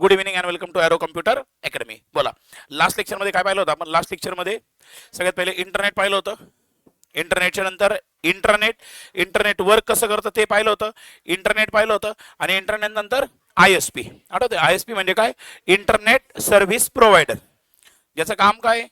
Good evening and welcome to aero computer academy. बोला, last लेक्चरमध्ये काय पाहिलं होतं आपण? लास्ट लेक्चरमध्ये सगळ्यात पहिले इंटरनेट पाहिलं होतं. इंटरनेटच्या नंतर इंटरनेट वर्क कसं करतं ते पाहिलं होतं. इंटरनेट पाहिलं होतं आणि इंटरनेट नंतर ISP. आठवते ISP म्हणजे काय? Internet service provider. ज्याचं काम काय?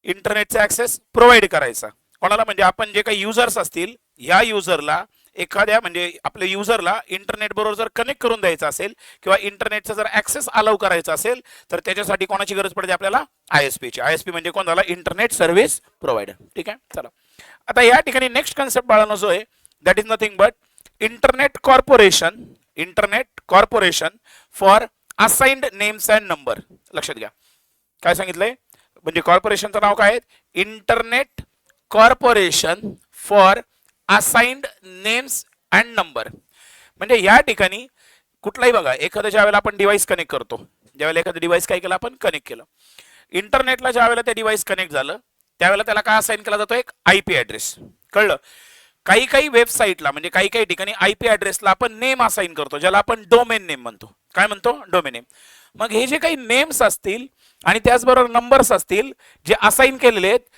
इंटरनेटचा ऍक्सेस प्रोव्हाइड करायचा. कोणाला? म्हणजे आपण जे काही युजर्स असतील, ह्या युजरला एखाद्या म्हणजे आपल्या युजरला इंटरनेट बरोबर जर कनेक्ट करून द्यायचं असेल किंवा इंटरनेटचा जर ऍक्सेस अलाउ करायचा असेल तर त्याच्यासाठी कोणाची गरज पडते आपल्याला? ISP ची. ISP म्हणजे कोण झाला? Internet service provider. ठीक आहे, चला आता या ठिकाणी नेक्स्ट कन्सेप्ट बाळांनो जो आहे that is nothing but internet corporation for assigned names and number. लक्षात घ्या काय सांगितलंय. म्हणजे कॉर्पोरेशनचं नाव काय आहे? Internet corporation for assigned names and number. म्हणजे या ठिकाणी कुठलाही बघा, एखादं ज्या वेळेला आपण डिव्हाइस कनेक्ट करतो, ज्यावेळेला एखादं डिव्हाइस काय केलं आपण? कनेक्ट केलं. इंटरनेटला ज्या वेळेला ते डिव्हाइस कनेक्ट झालं त्यावेळेला त्याला काय असाइन केला जातो? एक IP ऍड्रेस. कळलं? काही काही वेबसाईटला म्हणजे काही काही ठिकाणी IP ऍड्रेसला आपण नेम असाइन करतो, ज्याला आपण डोमेन नेम म्हणतो. काय म्हणतो? Domain name. मग हे जे काही नेम्स असतील आणि त्याचबरोबर नंबर्स असतील जे असाइन केलेले आहेत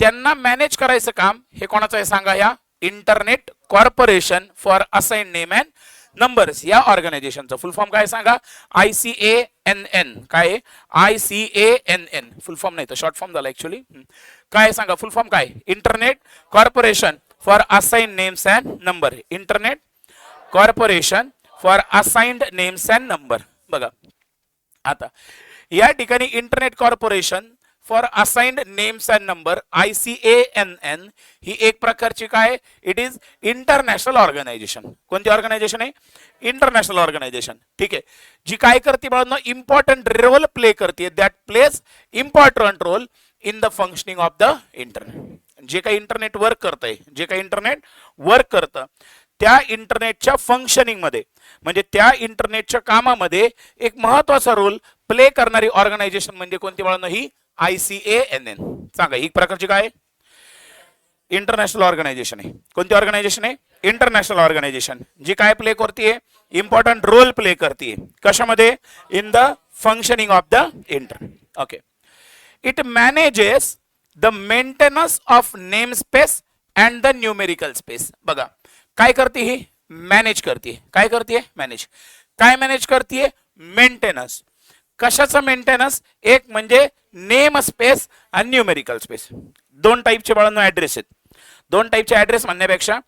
त्यांना मॅनेज करायचं काम हे कोणाचं आहे सांगा? या internet corporation for assigned name and numbers या ऑर्गनायझेशनचं फुल फॉर्म काय सांगा? ICANN. काय? ICANN. फुल फॉर्म नाही तर शॉर्ट फॉर्म झाला ऍक्च्युअली. काय सांगा फुल फॉर्म काय? Internet corporation for assigned names and number. Internet corporation for assigned names and number. बघा आता या ठिकाणी internet corporation for assigned names and number ICANN ही एक प्रकारची काय? It is international organization. कोणती ऑर्गनायझेशन आहे? International organization. ठीक आहे, जी काय करते बाळांनो? इम्पॉर्टंट रोल प्ले करते. That plays important role in the functioning of the internet. जे काही इंटरनेट वर्क करतंय, जे काही इंटरनेट वर्क करतं त्या इंटरनेटच्या फंक्शनिंग मध्ये म्हणजे त्या इंटरनेटच्या कामामध्ये एक महत्वाचा रोल प्ले करणारी ऑर्गनायझेशन म्हणजे कोणती बाळांनो? ही ICANN. सांगा ही प्रकारची काय? इंटरनॅशनल ऑर्गनायझेशन आहे. कोणती ऑर्गनायझेशन आहे? इंटरनॅशनल ऑर्गनायझेशन, जी काय प्ले करते? इम्पॉर्टंट रोल प्ले करते. कशामध्ये? In the functioning of the internet. Okay. It manages the maintenance of name space and the numerical space. बघा काय करते? ही मॅनेज करते. काय करते? मॅनेज. काय मॅनेज करते? मेंटेनन्स. कशाचं मेंटेनन्स? एक म्हणजे नेम स्पेस आणि न्यूमेरिकल स्पेस. दोन टाईपचे बाळांनो ऍड्रेस आहेत. दोन टाईपचे ऍड्रेस म्हणण्यापेक्षा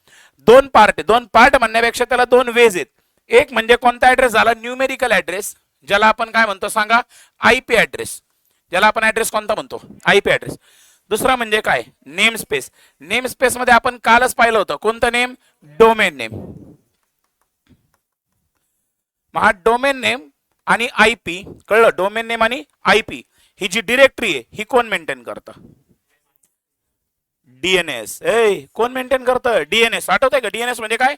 दोन पार्ट म्हणण्यापेक्षा त्याला दोन वेज आहेत. एक म्हणजे कोणता ऍड्रेस झाला? न्यूमेरिकल ऍड्रेस, ज्याला आपण काय म्हणतो सांगा? IP address. ज्याला आपण ऍड्रेस कोणता म्हणतो? IP address. दुसरा म्हणजे काय? Name space. नेम स्पेस मध्ये आपण कालच पाहिलं होतं कोणतं नेम? Domain name. हा डोमेन नेम आणि IP कळलं? डोमेन नेम आणि IP ही जी डिरेक्टरी आहे ही कोण मेंटेन करतं? DNS. कोण मेंटेन करतं? DNS. आठवतंय का? DNS म्हणजे काय?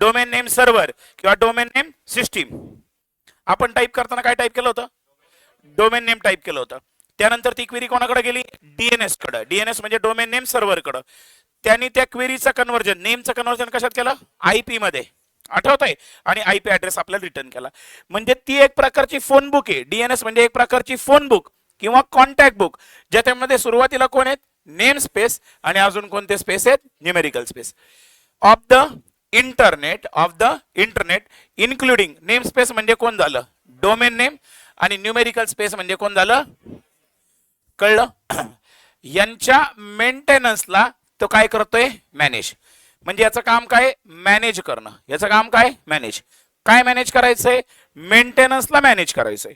डोमेन नेम सर्व्हर किंवा डोमेन नेम सिस्टीम. आपण टाईप करताना काय टाईप केलं होतं? डोमेन नेम टाईप केलं होतं. त्यानंतर ती क्वेरी कोणाकडे गेली? DNS कडे. DNS म्हणजे डोमेन नेम सर्व्हर कडे. त्यांनी त्या क्वेरीचं कन्व्हर्जन, नेमचं कन्व्हर्जन कशात केलं? IP मध्ये. आठवत आहे? आणि IP ऍड्रेस आपल्याला रिटर्न केला. म्हणजे ती एक प्रकारची फोन बुक आहे. DNS म्हणजे एक प्रकारची फोन बुक किंवा कॉन्टॅक्ट बुक, ज्याच्यामध्ये सुरुवातीला कोण आहेत? नेम स्पेस आणि अजून कोणते स्पेस आहेत? Numerical space of the internet including. Name space म्हणजे कोण झालं? Domain name. आणि न्यूमेरिकल स्पेस म्हणजे कोण झालं? कळलं? यांच्या मेंटेनन्सला तो काय करतोय? मॅनेज. म्हणजे याचं काम काय? मॅनेज करणं. याचं काम काय? मॅनेज. काय मॅनेज करायचंय? मेंटेनन्सला मॅनेज करायचंय.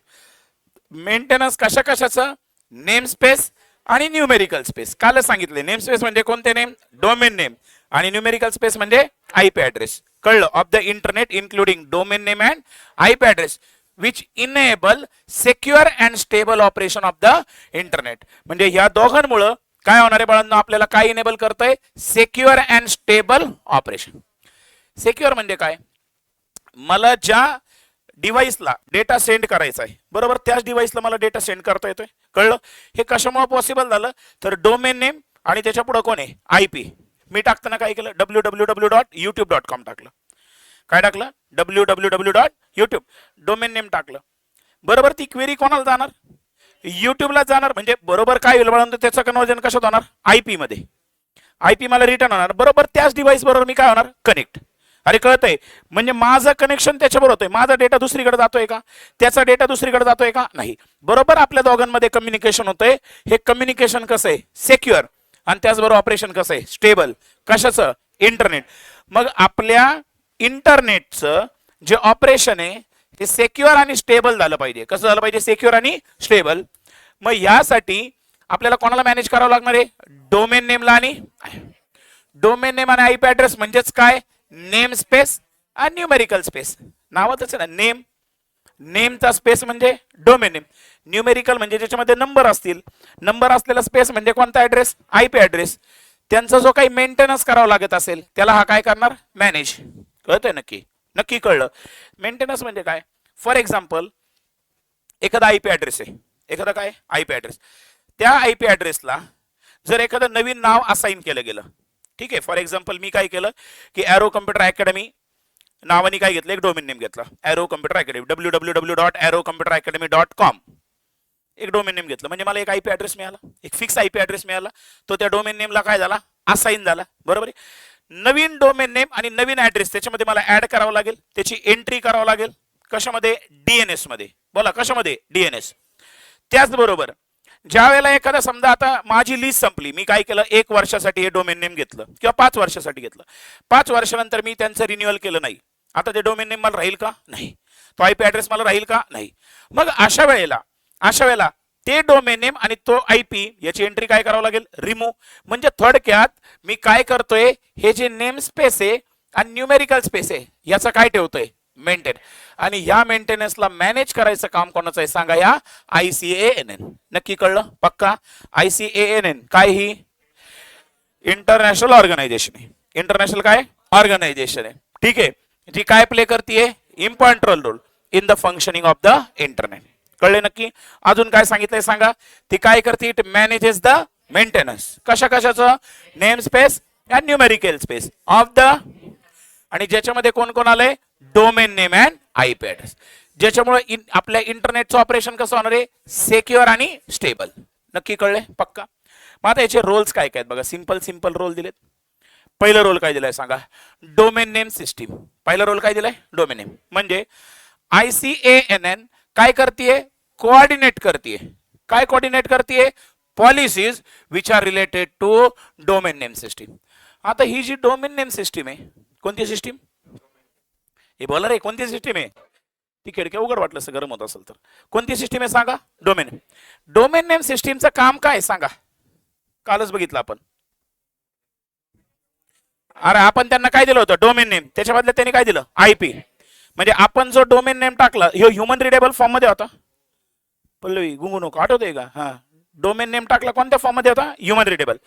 मेंटेनन्स कशा कशाचं? नेम स्पेस आणि न्यूमेरिकल स्पेस. कालच सांगितले नेम स्पेस म्हणजे कोणते नेम? Domain name. आणि न्यूमेरिकल स्पेस म्हणजे IP ऍड्रेस. कळलं? Of the internet including domain name and IP address which enable secure and stable operation of the internet. म्हणजे या दोघांमुळे काय होणार आहे बाळांनो? आपल्याला काय इनेबल करतंय? Secure and stable operation. Secure म्हणजे काय? मला ज्या डिव्हाइसला डेटा सेंड करायचा आहे बरोबर त्याच डिव्हाइसला मला डेटा सेंड करता येतोय. कळलं? हे कशामुळे पॉसिबल झालं? तर डोमेन नेम आणि त्याच्या पुढे कोण आहे? IP. मी टाकताना काय केलं? www.youtube.com टाकलं. काय टाकलं www.youtube डोमेन नेम टाकलं. बरोबर ती क्वेरी कोणाला जाणार? युट्यूबला जाणार. म्हणजे बरोबर काय होईल म्हणून त्याचं कन्वर्जन कशात होणार? आयपी मध्ये. आयपी मला रिटर्न होणार. बरोबर त्याच डिव्हाइस बरोबर मी काय होणार? कनेक्ट. अरे कळतंय? म्हणजे माझं कनेक्शन त्याच्याबरोबर होतंय. माझा डेटा दुसरीकडे जातोय का? त्याचा डेटा दुसरीकडे जातोय का? नाही. बरोबर आपल्या दोघांमध्ये कम्युनिकेशन होतंय. हे कम्युनिकेशन कसं आहे? सेक्युअर. आणि त्याचबरोबर ऑपरेशन कसं आहे? स्टेबल. कशाचं? इंटरनेट. मग आपल्या इंटरनेटचं जे ऑपरेशन आहे ते सेक्युअर आणि स्टेबल झालं पाहिजे. कसं झालं पाहिजे? सेक्युअर आणि स्टेबल. मग यासाठी आपल्याला कोणाला मॅनेज करावं लागणार आहे? डोमेन नेमला आणि डोमेन नेम आणि आयपी ऍड्रेस म्हणजेच काय? नेम स्पेस आणि न्यूमेरिकल स्पेस. नावातच आहे ना नेम. नेमचा स्पेस म्हणजे डोमेन नेम. न्यूमेरिकल म्हणजे ज्याच्यामध्ये नंबर असतील. नंबर असलेला स्पेस म्हणजे कोणता ऍड्रेस? IP address. त्यांचा जो काही मेंटेनन्स करावा लागत असेल त्याला हा काय करणार? मॅनेज. कळतंय? नक्की नक्की कळलं. मेंटेनन्स म्हणजे काय? फॉर एक्झाम्पल एखादा आयपी ऍड्रेस आहे. एखादा काय? IP address. त्या आयपी ऍड्रेसला जर एखादं नवीन नाव असाइन केलं गेलं. ठीक आहे. फॉर एक्झाम्पल मी काय केलं की एरो कम्प्युटर अकॅडमी नावाने काय घेतलं? एक डोमेन नेम घेतला. एरो कम्प्युटर अकॅडमी www.aerocomputeraccademy.com एक डोमेन नेम घेतलं. म्हणजे मला एक आयपी ऍड्रेस मिळाला. एक फिक्स आयपी ऍड्रेस मिळाला. तो त्या डोमेन नेमला काय झाला? असाइन झाला. बरोबर आहे. नवीन डोमेन नेम आणि नवीन ऍड्रेस त्याच्यामध्ये मला ऍड करावं लागेल. त्याची एंट्री करावं लागेल. कशामध्ये? डीएनएस मध्ये. बोला कशामध्ये? डीएनएस. त्याचबरोबर ज्या वेळेला एखादा समजा आता माझी लिस्ट संपली. मी काय केलं? 1 वर्षासाठी हे डोमेन नेम घेतलं किंवा 5 वर्षासाठी घेतलं. 5 वर्षानंतर मी त्यांचं रिन्युअल केलं नाही. आता ते डोमेन नेम मला राहील का? नाही. तो आयपी ऍड्रेस मला राहील का? नाही. मग अशा वेळेला ते डोमेन नेम आणि तो आयपी याची एंट्री काय करावं लागेल? रिमूव्ह. म्हणजे थोडक्यात मी काय करतोय? हे जे नेम स्पेस आहे आणि न्यूमेरिकल स्पेस आहे याचं काय ठेवतोय? मेंटेन. आणि ह्या मेंटेनन्सला मॅनेज करायचं काम कोणाचं आहे? सांगा या ICANN. नक्की कळलं? पक्का? ICANN काय? ही इंटरनॅशनल ऑर्गनायझेशन आहे. इंटरनॅशनल काय? ऑर्गनायझेशन आहे. ठीक आहे. जी काय प्ले करते? Important role in the functioning of the internet. कळले नक्की? अजून काय सांगितलंय सांगा? ती काय करते? It manages the maintenance. कशा कशाचं? Name space and numerical space of the. आणि ज्याच्यामध्ये कोण कोण आलंय? Domain name and IP address. ज्याच्यामुळे आपल्या इंटरनेटचं ऑपरेशन कसं होणार आहे? सेक्युअर आणि स्टेबल. नक्की कळले? पक्का? मग आता याचे रोल्स काय काय आहेत बघा. सिंपल रोल दिलेत. पहिला रोल काय दिलाय सांगा? Domain name system. पहिला रोल काय दिलाय? Domain name. म्हणजे ICANN काय करते? कोऑर्डिनेट करते. काय कोऑर्डिनेट करते? Policies which are related to domain name system. आता ही जी डोमेन नेम सिस्टीम आहे कोणती सिस्टीम? हे बोला रे कोणती सिस्टीम आहे? ती खिडक्या उघड वाटलं असं गरम होत असेल तर कोणती सिस्टीम आहे सांगा? डोमेन. डोमेन नेम सिस्टीमचं काम काय सांगा? कालच बघितलं आपण. अरे आपण त्यांना काय दिलं होतं? Domain name. त्याच्या बदल्यात त्यांनी काय दिलं? आयपी. म्हणजे आपण जो डोमेन नेम टाकला ह्यो ह्युमन रिडेबल फॉर्म मध्ये होता. पल्लवी गुंगू नको आठवतंय का? हा. डोमेन नेम टाकला कोणत्या फॉर्म मध्ये होता? Human readable.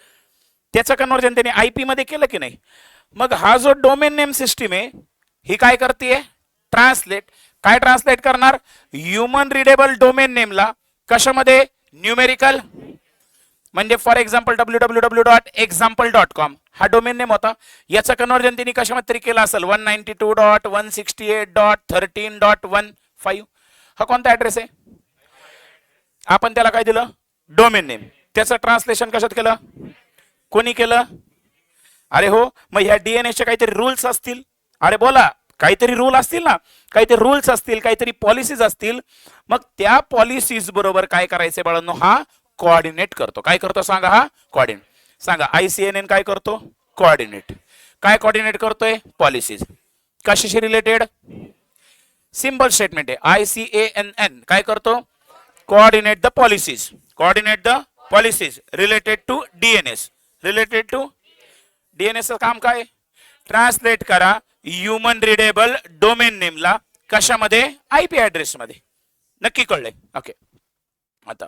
त्याचं कन्वर्जन त्यांनी आयपी मध्ये केलं की नाही? मग हा जो डोमेन नेम सिस्टीम आहे ही काय करते? ट्रान्सलेट. काय ट्रान्सलेट करणार? ह्युमन रिडेबल डोमेन नेमला कशामध्ये? न्यूमेरिकल. म्हणजे फॉर एक्झाम्पल www.example.com हा डोमेन नेम होता. याचं कन्वर्जन त्यांनी कशामध्ये तरी केलं असेल 192.168.13.15. हा कोणता ऍड्रेस आहे? आपण त्याला काय दिलं? Domain name. त्याचं ट्रान्सलेशन कशात केलं? कोणी केलं? अरे हो. मग ह्या डीएनएसचे काहीतरी रूल्स असतील. अरे बोला काहीतरी रूल असतील ना. काहीतरी रूल्स असतील, काहीतरी पॉलिसीज असतील. मग त्या पॉलिसीज बरोबर काय करायचे बाळांनो? हा कोऑर्डिनेट करतो. काय करतो सांगा? हा कोऑर्डिनेट. सांगा ICANN काय करतो? कोऑर्डिनेट. काय कोऑर्डिनेट करतोय? पॉलिसीज. कशाशी रिलेटेड? सिंपल स्टेटमेंट आहे. ICANN काय करतो? Coordinate the policies. Coordinate the policies related to DNS. Related to DNS काम काय? ट्रान्सलेट करा ह्युमन रिडेबल डोमेन नेमला कशामध्ये? आयपी ऍड्रेस मध्ये. नक्की कळलंय? ओके. आता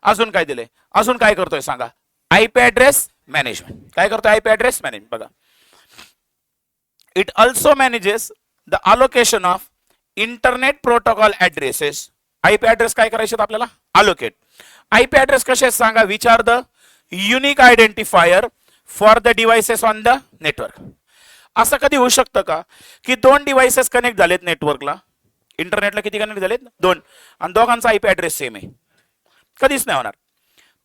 अजून काय दिलंय? अजून काय करतोय सांगा? IP address management. काय करतोय? IP address management. बघा it also manages the allocation of internet protocol addresses. IP address काय करायचे आपल्याला? अलोकेट. आयपी ऍड्रेस कसे आहेत सांगा? Which are the unique identifier for the devices on the network. असं कधी होऊ शकतं का की दोन डिव्हाइसेस कनेक्ट झालेत नेटवर्कला, इंटरनेटला किती कनेक्ट झालेत? दोन, आणि दोघांचा आयपी ऍड्रेस सेम आहे? कधीच नाही होणार.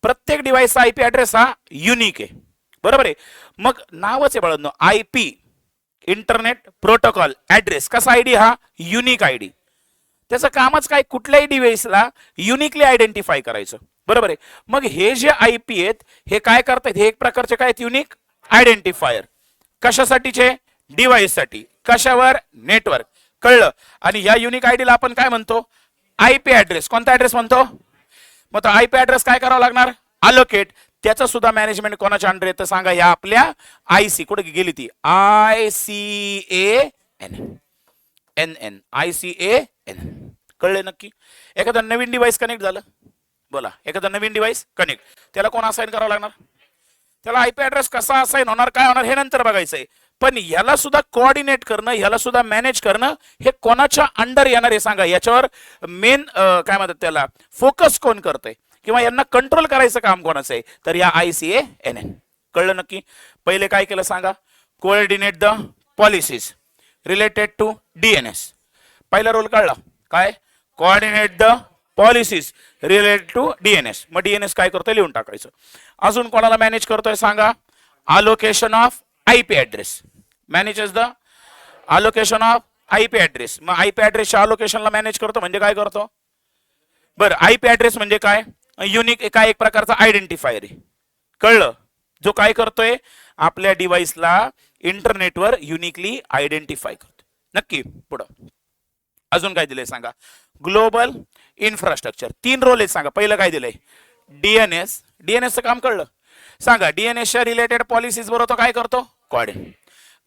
प्रत्येक डिव्हाइसचा आयपी ऍड्रेस हा युनिक आहे, बरोबर आहे. मग नावच आहे बाळांनो, आयपी इंटरनेट प्रोटोकॉल ऍड्रेस. कसा आयडी? हा युनिक आयडी. त्याचं कामच काय? कुठल्याही डिव्हाइसला युनिकली आयडेंटिफाय करायचं, बरोबर आहे. मग हे जे आयपी आहेत हे काय करतात? हे एक प्रकारचे काय आहेत? Unique identifier. कशासाठीचे? डिव्हाइससाठी. कशावर? नेटवर्क. कळलं? आणि या युनिक आयडीला आपण काय म्हणतो? IP address. कोणता ऍड्रेस म्हणतो? मग तो आयपी ऍड्रेस काय करावा लागणार? अलोकेट. त्याचं सुद्धा मॅनेजमेंट कोणाच्या अंडर येतं सांगा? या आपल्या आयसी. कुठे गेली ती? ICANN. ICANN. कळले नक्की? एखादा नवीन डिव्हाइस कनेक्ट झालं, बोला, एखादा नवीन डिव्हाइस कनेक्ट, त्याला कोण असाइन करावं लागणार? त्याला आयपी ऍड्रेस कसा असाइन होणार, काय होणार हे नंतर बघायचंय. पण याला सुद्धा कोऑर्डिनेट करणं, याला सुद्धा मॅनेज करणं हे कोणाच्या अंडर येणार आहे सांगा? याच्यावर मेन काय म्हणतात त्याला, फोकस कोण करतंय किंवा यांना कंट्रोल करायचं काम कोणाचं आहे? तर या ICANN. कळलं नक्की? पहिले काय केलं सांगा? Coordinate the policies related to DNS. पहिला रोल कळला काय? Coordinate the policies related to DNS. मग DNS काय करतोय? लिहून टाकायचं. अजून कोणाला मॅनेज करतोय सांगा? Allocation of IP address. Manages the allocation of IP address. मग आयपी ऍड्रेसच्या अलोकेशनला मॅनेज करतो म्हणजे काय करतो? बरं, आयपी ऍड्रेस म्हणजे काय? युनिक, काय एक प्रकारचा आयडेंटिफायर आहे. कळलं? जो काय करतोय? आपल्या डिव्हाइसला इंटरनेटवर युनिकली आयडेंटिफाय करतो. नक्की? पुढं अजून काय दिलंय सांगा? Global infrastructure. 3 रोल आहेत सांगा. पहिलं काय दिलंय? DNS. DNSचं काम कळलं सांगा? DNSच्या रिलेटेड पॉलिसीज बरोबर तो काय करतो? कोऑर्डिनेट.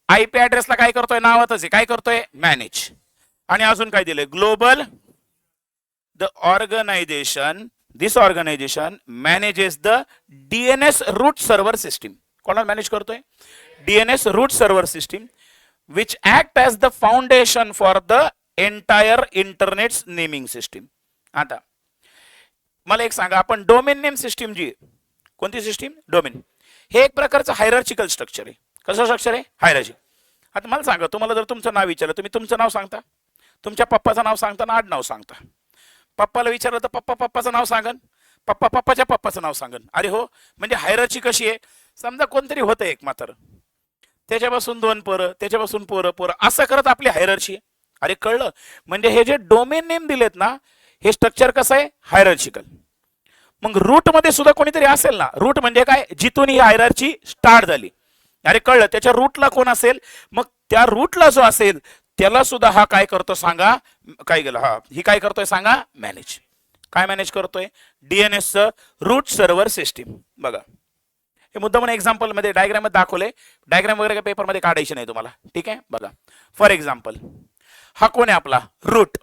आयपी ऍड्रेसला काय करतोय? नावातच आहे. काय करतोय? मॅनेज. आणि अजून काय दिलंय? Global the organization, this organization manages the DNS root server system. कोणाला मॅनेज करतोय? DNS root server system which act as the foundation for the entire internet naming system. आता मला एक सांगा, आपण डोमेन नेम सिस्टीम जी, कोणती सिस्टीम? डोमेन. हे एक प्रकारचं हायरार्चिकल स्ट्रक्चर आहे. कसं स्ट्रक्चर आहे? हायरार्ची. आता मला सांगा, तुम्हाला जर तुमचं नाव विचारलं, तुम्ही तुमचं नाव सांगता, तुमच्या पप्पाचं नाव सांगता ना आडनाव सांगता? पप्पाला विचारलं तर पप्पा पप्पाचं नाव सांगन, पप्पा पप्पाच्या पप्पाचं नाव सांगन. अरे हो, म्हणजे हायरार्ची कशी आहे? समजा कोणतरी होतं एक म्हातारं, त्याच्यापासून 2 पोरं, त्याच्यापासून पोरं, असं करत आपली हायरार्ची आहे. अरे कळलं? म्हणजे हे जे डोमेन नेम दिलेत ना, हे स्ट्रक्चर कसं आहे? हायरार्चिकल. मग रूट मध्ये सुद्धा कोणीतरी असेल ना. रूट म्हणजे काय? जिथून ही हायरार्ची स्टार्ट झाली. अरे कळलं? त्याच्या रूटला कोण असेल? मग त्या रूटला जो असेल त्याला सुद्धा हा काय करतो सांगा? काय गेलं? हा, ही काय करतोय सांगा? मॅनेज. काय मॅनेज करतोय? DNSचं रूट सर्व्हर सिस्टीम. बघा, हे मुद्दा म्हणून एक्झाम्पल मध्ये डायग्राम मध्ये दाखवले. डायग्राम वगैरे पेपर मध्ये काढायचे नाही तुम्हाला, ठीक आहे? बघा, फॉर एक्झाम्पल, हा कोण आहे आपला? रूट.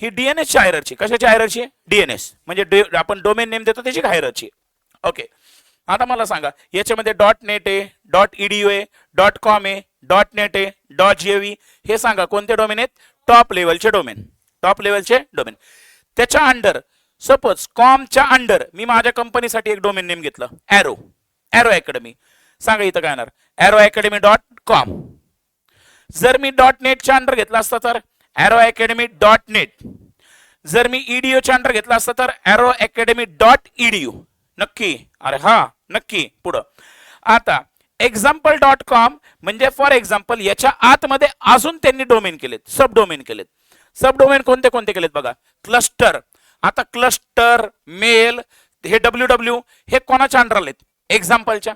ही DNSची हायरार्ची. कशाची हायरार्ची? DNS म्हणजे आपण डोमेन नेम देतो त्याची हायरार्ची. ओके, आता मला सांगा, याच्यामध्ये .net आहे, .edu आहे, .com आहे, .net आहे, .gov. हे सांगा कोणते डोमेन आहेत? टॉप लेवलचे डोमेन. टॉप लेवलचे डोमेन. त्याच्या अंडर सपोज कॉमच्या अंडर मी माझ्या कंपनीसाठी एक डोमेन नेम घेतलं, एरो अकॅडमी. सांगा इथं काय येणार? aeroacademy.com. जर मी .netच्या अंडर घेतला असता तर aeroacademy.net. जर मी EDUच्या अंडर घेतला असता तर aeroacademy.edu. नक्की? अरे हा, नक्की. पुढं आता example.com म्हणजे फॉर एक्झाम्पल याच्या आतमध्ये अजून त्यांनी डोमेन केलेत, सब डोमेन केलेत. सब डोमेन कोणते कोणते केलेत बघा? क्लस्टर. आता क्लस्टर, मेल, हे WW हे कोणाच्या अंडर आलेत? एक्झाम्पलच्या.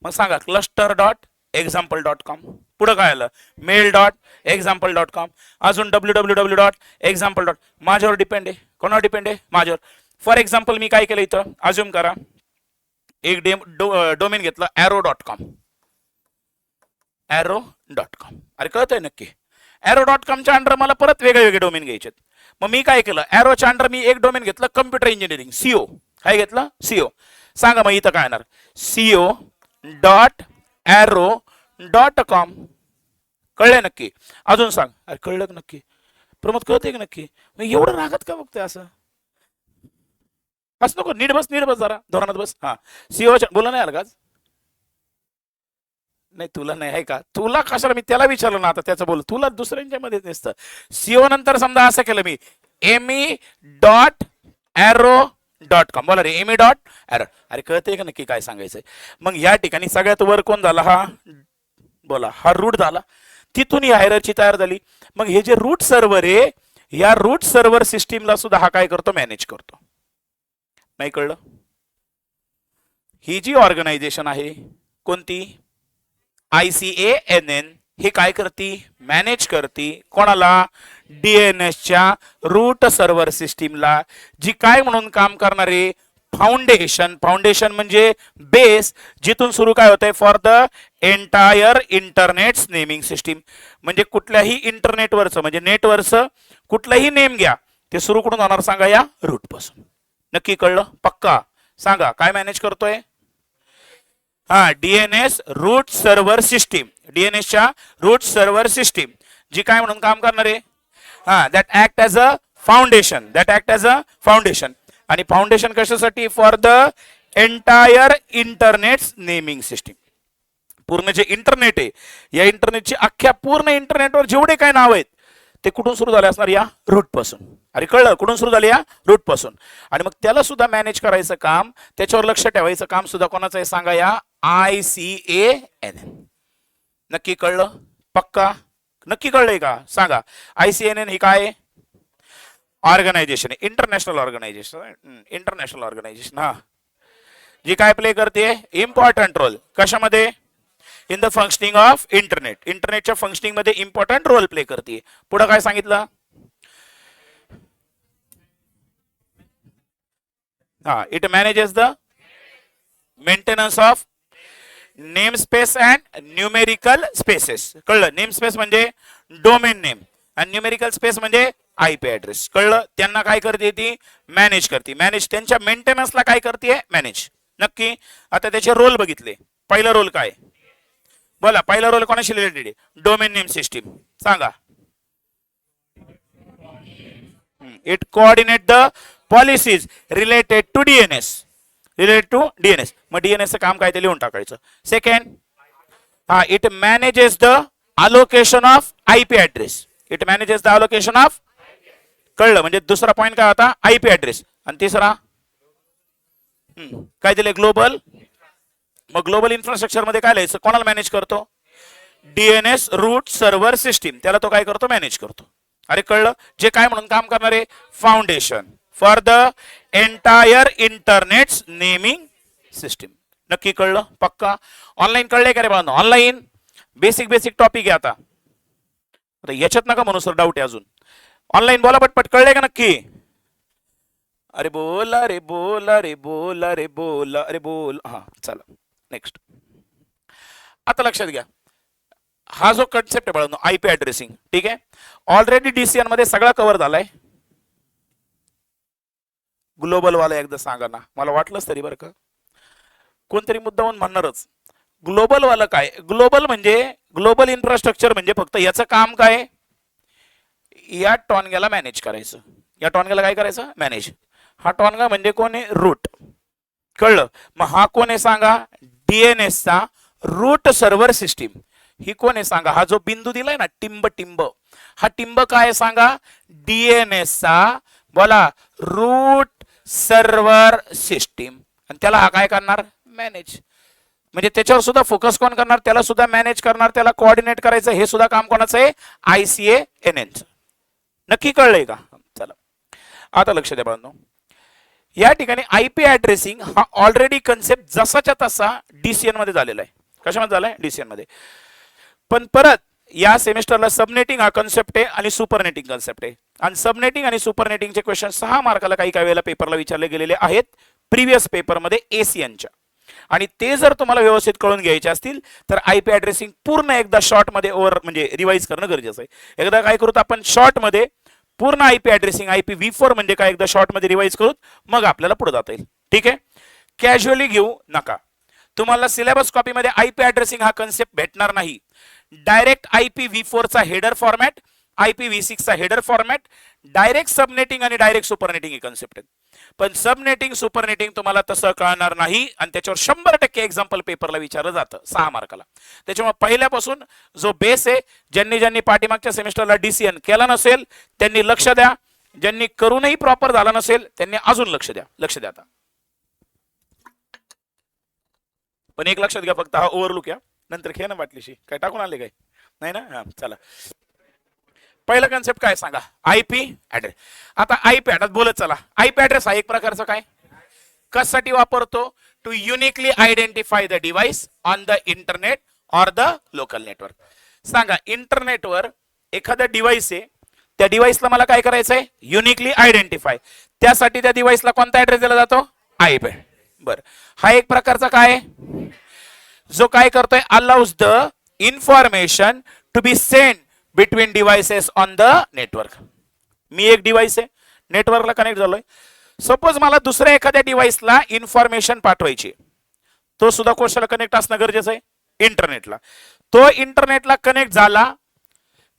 मग सांगा cluster.example.com. पुढं काय आलं? mail.example.com. अजून www.example. माझ्यावर डिपेंड आहे. कोणावर डिपेंड आहे? माझ्यावर. फॉर एक्झाम्पल मी काय केलं इथं? अज्युम करा, एक डोमेन घेतलं arrow.com. arrow.com. अरे कळतंय नक्की? arrow.comच्या अंडर मला परत वेगळे वेगळे डोमेन घ्यायचे. मग मी काय केलं? arrowच्या अंडर मी एक डोमेन घेतलं कम्प्युटर इंजिनिअरिंग, CO. काय घेतलं? CO. सांगा मग इथं काय येणार? co.arrow.com. कळलंय नक्की? अजून सांग. अरे कळलं नक्की? प्रमोद कळतंय की नक्की? मग एवढं रागत का बघतोय असं? असं नको, नीट बस जरा, धोरणात बस. हा, CO बोला नाही आलं का? नाही तुला नाही आहे का, तुला कशाला, मी त्याला विचारलं ना आता, त्याचं बोल, तुला दुसऱ्यांच्या मध्ये नसतं. सीओ नंतर समजा असं केलं मी emi.arrow.com, बोला रे emi.arrow, अरे कळतंय का नक्की काय सांगायचंय. मग या ठिकाणी सगळ्यात वर कोण झाला, हा बोला हा रूट झाला, तिथून ही हायरार्ची तयार झाली. मग हे जे रूट सर्व्हर आहे, या रूट सर्व्हर सिस्टीमला सुद्धा हा काय करतो, मॅनेज करतो. नाही कळलं. ही जी ऑर्गनायझेशन आहे कोणती, ICANN, हे काय करते, मॅनेज करते कोणाला, डीएनएसच्या रूट सर्व्हर सिस्टीमला, जी काय म्हणून काम करणारे, फाउंडेशन. फाउंडेशन म्हणजे बेस, जिथून सुरू काय होतंय, for the entire internet naming system. म्हणजे कुठल्याही इंटरनेटवरचं म्हणजे नेटवरचं कुठलंही नेम घ्या, ते सुरू कुठून होणार सांगा, या रूट पासून. नक्की कळलं, पक्का सांगा काय मॅनेज करतोय. हा, डीएनएस रूट सर्व्हर सिस्टीम, डीएनएसच्या रूट सर्व्हर सिस्टीम जी काय म्हणून काम करणार आहे, हा, that act as a foundation, that act as a foundation. आणि फाउंडेशन कशासाठी, for the entire internet naming system. पूर्ण जे इंटरनेट आहे, या इंटरनेटची अख्ख्या पूर्ण इंटरनेटवर जेवढे काय नाव आहेत ते कुठून सुरू झाले असणार, या रूट पासून. अरे कळलं, कुठून सुरू झाले, या रूट पासून. आणि मग त्याला सुद्धा मॅनेज करायचं काम, त्याच्यावर लक्ष ठेवायचं काम सुद्धा कोणाचं आहे सांगा, या ICANN. नक्की कळलं, पक्का नक्की कळलंय का सांगा. ICANN ही काय ऑर्गनायझेशन आहे, इंटरनॅशनल ऑर्गनायझेशन, इंटरनॅशनल ऑर्गनायझेशन, हा, जी काय प्ले करते इम्पॉर्टंट रोल कशामध्ये, in the functioning of internet, इंटरनेटच्या फंक्शनिंग मध्ये इम्पॉर्टंट रोल प्ले करते. पुढे काय सांगितलं, हा, it manages the maintenance of name space and numerical spaces. कळलं, नेम स्पेस म्हणजे डोमेन नेम आणि न्यूमेरिकल स्पेस म्हणजे IP ऍड्रेस. कळलं, त्यांना काय करते ती, मॅनेज करते. मॅनेज, त्यांच्या मेंटेनन्सला काय करते, मॅनेज. नक्की. आता त्याचे रोल बघितले. पहिला रोल काय, बोला पहिला रोल कोणाशी रिलेटेड आहे, डोमेन नेम सिस्टीम. सांगा. It coordinate the policies related to DNS, related to DNS. मग DNS चं काम काय ते लिहून टाकायचं. सेकंड, हा, it manages the allocation of IP address, it manages the allocation of. कळलं, म्हणजे दुसरा पॉइंट काय होता, IP ऍड्रेस. आणि तिसरा काय दिले, ग्लोबल. मग ग्लोबल इन्फ्रास्ट्रक्चर मध्ये काय लिहायचं, कोणाला मॅनेज करतो, DNS रूट सर्व्हर सिस्टीम, त्याला तो काय करतो, मॅनेज करतो. अरे कळलं, जे काय म्हणून काम करणारे, foundation for the entire internet naming system. नक्की कळलं, पक्का. ऑनलाईन कळलंय का रे बाळांनो, ऑनलाईन बेसिक बेसिक टॉपिक आहे. आता याच्यात नका म्हणू सर, डाऊट आहे अजून. ऑनलाईन बोला पटपट, कळलंय का नक्की. अरे बोला रे बोला रे बोला रे बोला अरे बोल. हा चला नेक्स्ट. आता लक्षात घ्या, हा जो कन्सेप्ट आहे बाळांनो, IP ऍड्रेसिंग, ठीक आहे, ऑलरेडी DCN मध्ये सगळा कव्हर झालाय. ग्लोबल वाला एकदा सांगा ना, मला वाटलंच तरी बरं का, कोणतरी मुद्दाहून म्हणणारच. ग्लोबल वाला काय, ग्लोबल म्हणजे ग्लोबल इन्फ्रास्ट्रक्चर म्हणजे फक्त याचं काम काय, या टॉनग्याला मॅनेज करायचं. या टॉनग्याला काय करायचं, मॅनेज. हा टॉनगा म्हणजे कोण आहे, रूट. कळलं. मग हा कोण आहे सांगा, DNS चा रूट सर्व्हर सिस्टीम. ही कोण आहे सांगा, हा जो बिंदू दिलाय ना, टिंब टिंब, हा टिंब काय आहे सांगा, DNS चा, बोला, रूट सर्व्हर सिस्टीम. आणि त्याला हा काय करणार, मॅनेज. म्हणजे त्याच्यावर सुद्धा फोकस कोण करणार, त्याला सुद्धा मॅनेज करणार, त्याला कोऑर्डिनेट करायचं, हे सुद्धा काम कोणाचं आहे, ICANN. नक्की कळलंय का. चला आता लक्ष द्या बाळांनो, या ठिकाणी IP ऍड्रेसिंग हा ऑलरेडी कन्सेप्ट जसाच्या तसा DCN मध्ये झालेला आहे. कशामध्ये झालाय, DCN मध्ये. पण परत या सेमिस्टरला सबनेटिंग हा कन्सेप्ट आहे आणि सुपरनेटिंग कन्सेप्ट आहे. आणि सबनेटिंग आणि सुपरनेटिंगचे क्वेश्चन 6 मार्काला काही काही वेळेला पेपरला विचारले गेलेले आहेत प्रिव्हियस पेपरमध्ये ACNच्या. आणि ते जर तुम्हाला व्यवस्थित कळून घ्यायचे असतील तर IP ऍड्रेसिंग पूर्ण एकदा शॉर्ट मध्ये ओव्हर म्हणजे रिवाइज करणं गरजेचं आहे. एकदा काय करूत आपण, शॉर्ट मध्ये पूर्ण IP ऍड्रेसिंग, IPv4 म्हणजे काय, एकदा शॉर्ट मध्ये रिवाइज करूत, मग आपल्याला पुढे जाता येईल. ठीक आहे, कॅज्युअली घेऊ नका. तुम्हाला सिलेबस कॉपी मध्ये IP ऍड्रेसिंग हा कन्सेप्ट भेटणार नाही. डायरेक्ट IPv4 चा हेडर फॉर्मॅट, IPv6 चा हेडर फॉर्मॅट, डायरेक्ट सबनेटिंग आणि डायरेक्ट सुपरनेटिंग हे कन्सेप्ट आहेत. पण सबनेटिंग सुपरनेटिंग तुम्हाला तसं कळणार नाही आणि त्याच्यावर 100% एक्झाम्पल पेपरला विचारलं जातं 6 मार्काला. त्याच्यामुळे पहिल्यापासून जो बेस आहे, ज्यांनी पाठीमागच्या सेमिस्टरला DCN केला नसेल त्यांनी लक्ष द्या, ज्यांनी करूनही प्रॉपर झाला नसेल त्यांनी अजून लक्ष द्या आता. पण एक लक्षात घ्या, फक्त हा ओव्हरलुक या, नंतर घे ना बाटलीशी, काय टाकून आले काय नाही ना. हा चला, पहिला कन्सेप्ट काय सांगा, IP ऍड्रेस. आता IP ऍड्रेस बोलत चला. IP ऍड्रेस हा एक प्रकारचा काय, कशासाठी वापरतो, to uniquely identify the device on the internet or the local network. सांगा, इंटरनेटवर एखादा डिव्हाइस आहे, त्या डिव्हाइसला मला काय करायचंय, युनिकली आयडेंटिफाय. त्यासाठी त्या डिव्हाइसला कोणता ऍड्रेस दिला जातो, IP. बर, हा एक प्रकारचा काय, जो काय करतोय, allows the information to be send between devices on the network. मी एक डिव्हाइस आहे, नेटवर्कला कनेक्ट झालोय, सपोज मला दुसऱ्या एखाद्या डिव्हाइसला इन्फॉर्मेशन पाठवायची, तो सुद्धा कोशाला कनेक्ट असणं गरजेचं आहे, इंटरनेटला. तो इंटरनेटला कनेक्ट झाला,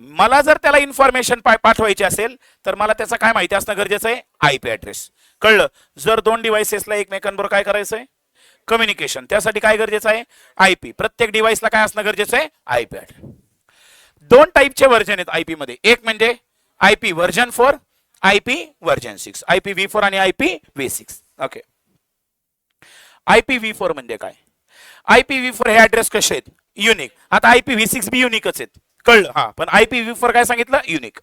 मला जर त्याला इन्फॉर्मेशन पाठवायची असेल तर मला त्याचं काय माहिती असणं गरजेचं आहे, IP ऍड्रेस. कळलं. जर दोन डिव्हाइसेसला एकमेकांबरोबर काय करायचंय, कम्युनिकेशन, त्यासाठी काय गरजेचं आहे, IP. प्रत्येक डिव्हाइसला काय असणं गरजेचं आहे, IP ऍड्रेस. दोन टाईपचे व्हर्जन आहेत IP मध्ये, एक म्हणजे IP version 4, IP version 6, IPv4 आणि IPv6. ओके, IPv4 म्हणजे काय, IPv4 हे ऍड्रेस कसे आहेत, युनिक. आता IPv6 बी युनिकच आहेत, कळलं. हा, पण IPv4 काय सांगितलं, unique.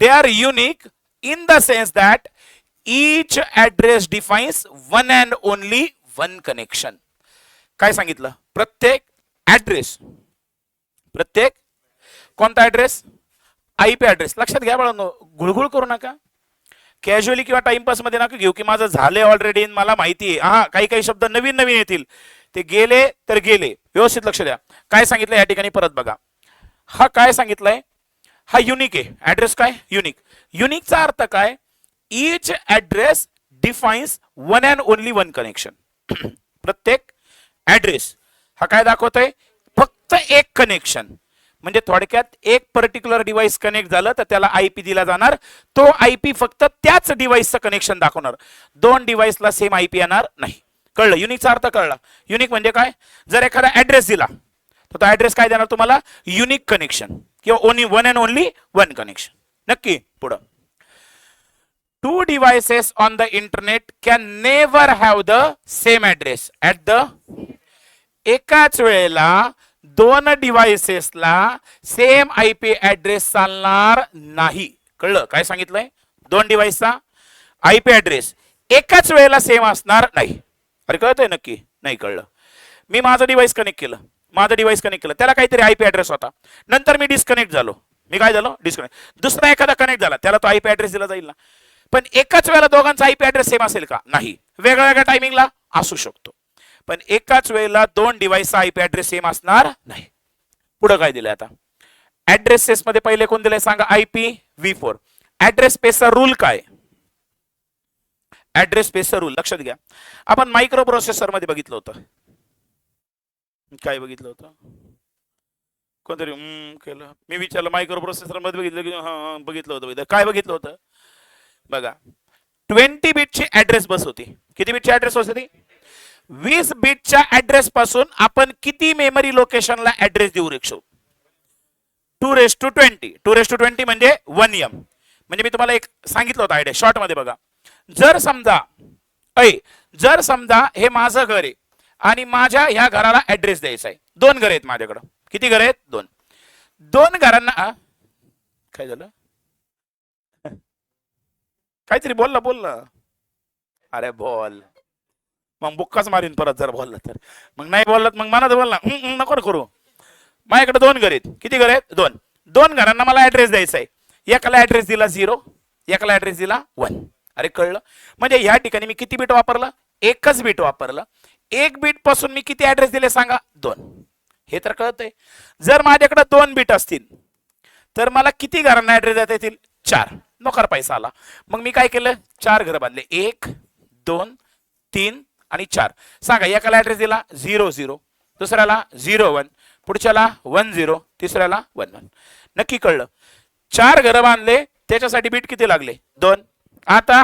They are unique in the sense that each address defines one and only one connection. काय सांगितलं, प्रत्येक कोणता ऍड्रेस, IP ऍड्रेस. लक्षात घ्या बाळांनो, गुळगुळ करू नका, कॅज्युअली किंवा टाइमपास मध्ये नका घेऊ की माझं झालंय ऑलरेडी, मला माहिती आहे. हा, काही शब्द नवीन येतील, ते गेले तर गेले. व्यवस्थित लक्ष द्या, काय सांगितलं या ठिकाणी परत बघा. हा काय सांगितलंय, हा युनिक आहे ऍड्रेस. काय युनिक, युनिकचा अर्थ काय, each address defines one and only one connection. प्रत्येक ऍड्रेस हा काय दाखवतोय, फक्त एक कनेक्शन. म्हणजे थोडक्यात एक पर्टिक्युलर डिव्हाइस कनेक्ट झालं तर त्याला IP दिला जाणार, तो IP फक्त त्याच डिव्हाइसचं कनेक्शन दाखवणार, दोन डिव्हाइसला सेम IP येणार नाही. कळलं, युनिकचा अर्थ कळला. युनिक म्हणजे काय, जर एखादा ऍड्रेस दिला तर तो ऍड्रेस काय देणार तुम्हाला, युनिक कनेक्शन किंवा only one and only one connection. नक्की. पुढं, two devices on the internet can never have the same address at the. एकाच वेळेला दोन डिव्हाइसेसला सेम IP ऍड्रेस चालणार नाही. कळलं काय सांगितलंय, दोन डिव्हाइसचा IP ऍड्रेस एकाच वेळेला सेम असणार नाही. अरे कळतंय नक्की, नाही कळलं. मी माझं डिव्हाइस कनेक्ट केलं, त्याला काहीतरी IP ऍड्रेस होता, नंतर मी डिस्कनेक्ट झालो, मी काय झालो, डिस्कनेक्ट. दुसरा एखादा कनेक्ट झाला, त्याला तो IP ऍड्रेस दिला जाईल ना. पण एकाच वेळेला दोघांचा IP ऍड्रेस सेम असेल का, नाही, वेगळ्या टायमिंगला असू शकतो. पण एकाच वेळेला दोन डिव्हाइसचा IP ऍड्रेस सेम असणार नाही. पुढे काय दिलंय आता, ऍड्रेसेस मध्ये पहिले कोण दिलंय सांगा, IPv4. ऍड्रेस स्पेसचा रूल काय, ऍड्रेस स्पेसचा रूल लक्षात घ्या. आपण मायक्रो प्रोसेसर मध्ये बघितलं होतं, काय बघितलं होतं, कोणतरी केलं, मी विचारलं मायक्रो प्रोसेसर मध्ये बघितलं की बघितलं होतं. काय बघितलं होतं बघा, 20 बिटची ऍड्रेस बस होती. किती बिटची ऍड्रेस बस होती, 20 बिटच्या ऍड्रेस पासून आपण किती मेमरी लोकेशनला ऍड्रेस देऊ शकतो, 2 to 20 म्हणजे 1M. म्हणजे मी तुम्हाला एक सांगितलं होतं आयडिया शॉर्ट मध्ये बघा. जर समजा हे माझं घर आहे आणि माझ्या ह्या घराला ऍड्रेस द्यायचा आहे, दोन घर आहेत माझ्याकडं. किती घर आहेत, दोन घरांना. काय झालं, काहीतरी बोल ना. अरे बोल, मग बुक्काच मारीन परत जर बोलला तर. मग नाही बोललात मग मनात बोल ना, नको करू. माझ्याकडे दोन घर आहेत. किती घर आहेत, दोन घरांना मला ऍड्रेस द्यायचा आहे. एकाला ऍड्रेस दिला 0, एकाला ऍड्रेस दिला 1. अरे कळलं, म्हणजे ह्या ठिकाणी मी किती बीट वापरलं, एकच बीट वापरलं. एक बीट पासून मी किती ऍड्रेस दिले सांगा, 2. हे तर कळतंय. जर माझ्याकडे 2 बीट असतील तर मला किती घरांना ऍड्रेस देता येतील, 4. नोकर पैसा आला. मग मी काय केलं, 4 घर बांधले, 1 2 3 आणि 4. सांगा, एकाला ऍड्रेस दिला 0 0, दुसऱ्याला 0 1, पुढच्याला 1 0, तिसऱ्याला 1 1. नक्की कळलं. 4 घर बांधले, त्याच्यासाठी बीट किती लागले, 2. आता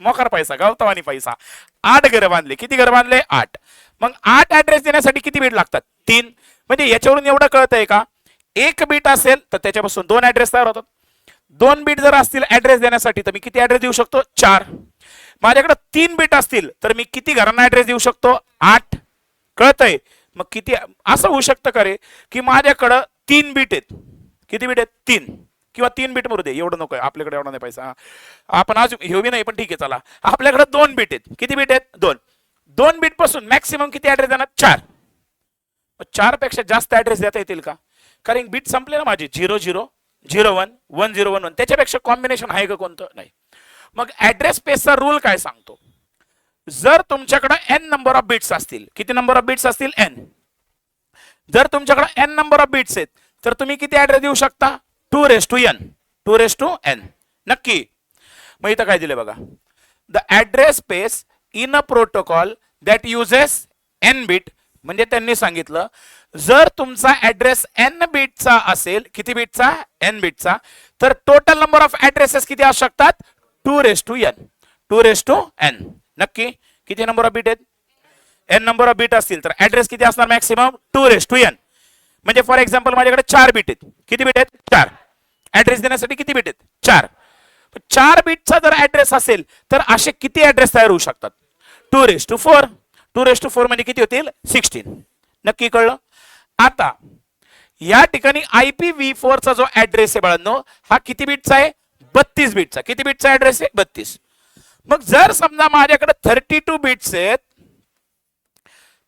मोकार पैसा, गावतावानी पैसा. 8 घरं बांधले. किती घरं बांधले? 8. मग 8 ऍड्रेस देण्यासाठी किती बीट लागतात? 3. म्हणजे याच्यावरून एवढं कळतंय का, एक बीट असेल तर त्याच्यापासून 2 ऍड्रेस तयार होतात. 2 बीट जर असतील ऍड्रेस देण्यासाठी तर मी किती ऍड्रेस देऊ शकतो? 4. माझ्याकडे 3 बीट असतील तर मी किती घरांना ऍड्रेस देऊ शकतो? 8. कळतंय? मग किती असं होऊ शकतं का रे की माझ्याकडं 3 बीट आहेत. किती बीट आहेत? 3 किंवा 3 बीट मध्ये एवढं नको आहे आपल्याकडे, एवढा नाही पैसा. आपण आज हे बी नाही, पण ठीक आहे चला. आपल्याकडे 2 बीट आहेत. किती बीट आहेत? 2. 2 बीट पासून मॅक्सिमम किती ऍड्रेस देणार? 4. 4 पेक्षा जास्त ऍड्रेस देता येतील का? कारण बीट संपले ना माझे. 00 01 1011. त्याच्यापेक्षा कॉम्बिनेशन आहे का कोणतं? नाही. मग ऍड्रेस स्पेसचा रूल काय सांगतो? जर तुमच्याकडे n नंबर ऑफ बिट्स असतील, किती नंबर ऑफ बिट्स असतील? n. जर तुमच्याकडे n नंबर ऑफ बिट्स आहेत तर तुम्ही किती ऍड्रेस देऊ शकता? 2n. 2n. नक्की. मग इथं काय दिले बघा, the address space in a protocol that uses n bit. म्हणजे त्यांनी सांगितलं जर तुमचा ऍड्रेस n बिटचा असेल, किती बिटचा? n बिटचा, तर टोटल नंबर ऑफ ऍड्रेसेस किती असू शकतात? 2n. 2n. नक्की. किती नंबर ऑफ बीट आहेत? n नंबर ऑफ बीट असतील तर ऍड्रेस किती असणार? Maximum 2n. म्हणजे फॉर एक्झाम्पल माझ्याकडे 4 बीट आहेत. किती बीट आहेत? 4. ऍड्रेस देण्यासाठी किती बीट आहेत? 4. 4 बीटचा जर ऍड्रेस असेल तर असे किती ऍड्रेस तयार होऊ शकतात? 2 4. 2 4 म्हणजे किती होतील? 16. नक्की कळलं? आता या ठिकाणी IPv4 चा जो ऍड्रेस आहे बाळांनो, हा किती बीटचा आहे? 32 बीटचा. किती बीटचा ऍड्रेस आहे? 32. मग जर समजा माझ्याकडे 32 बिट्स आहेत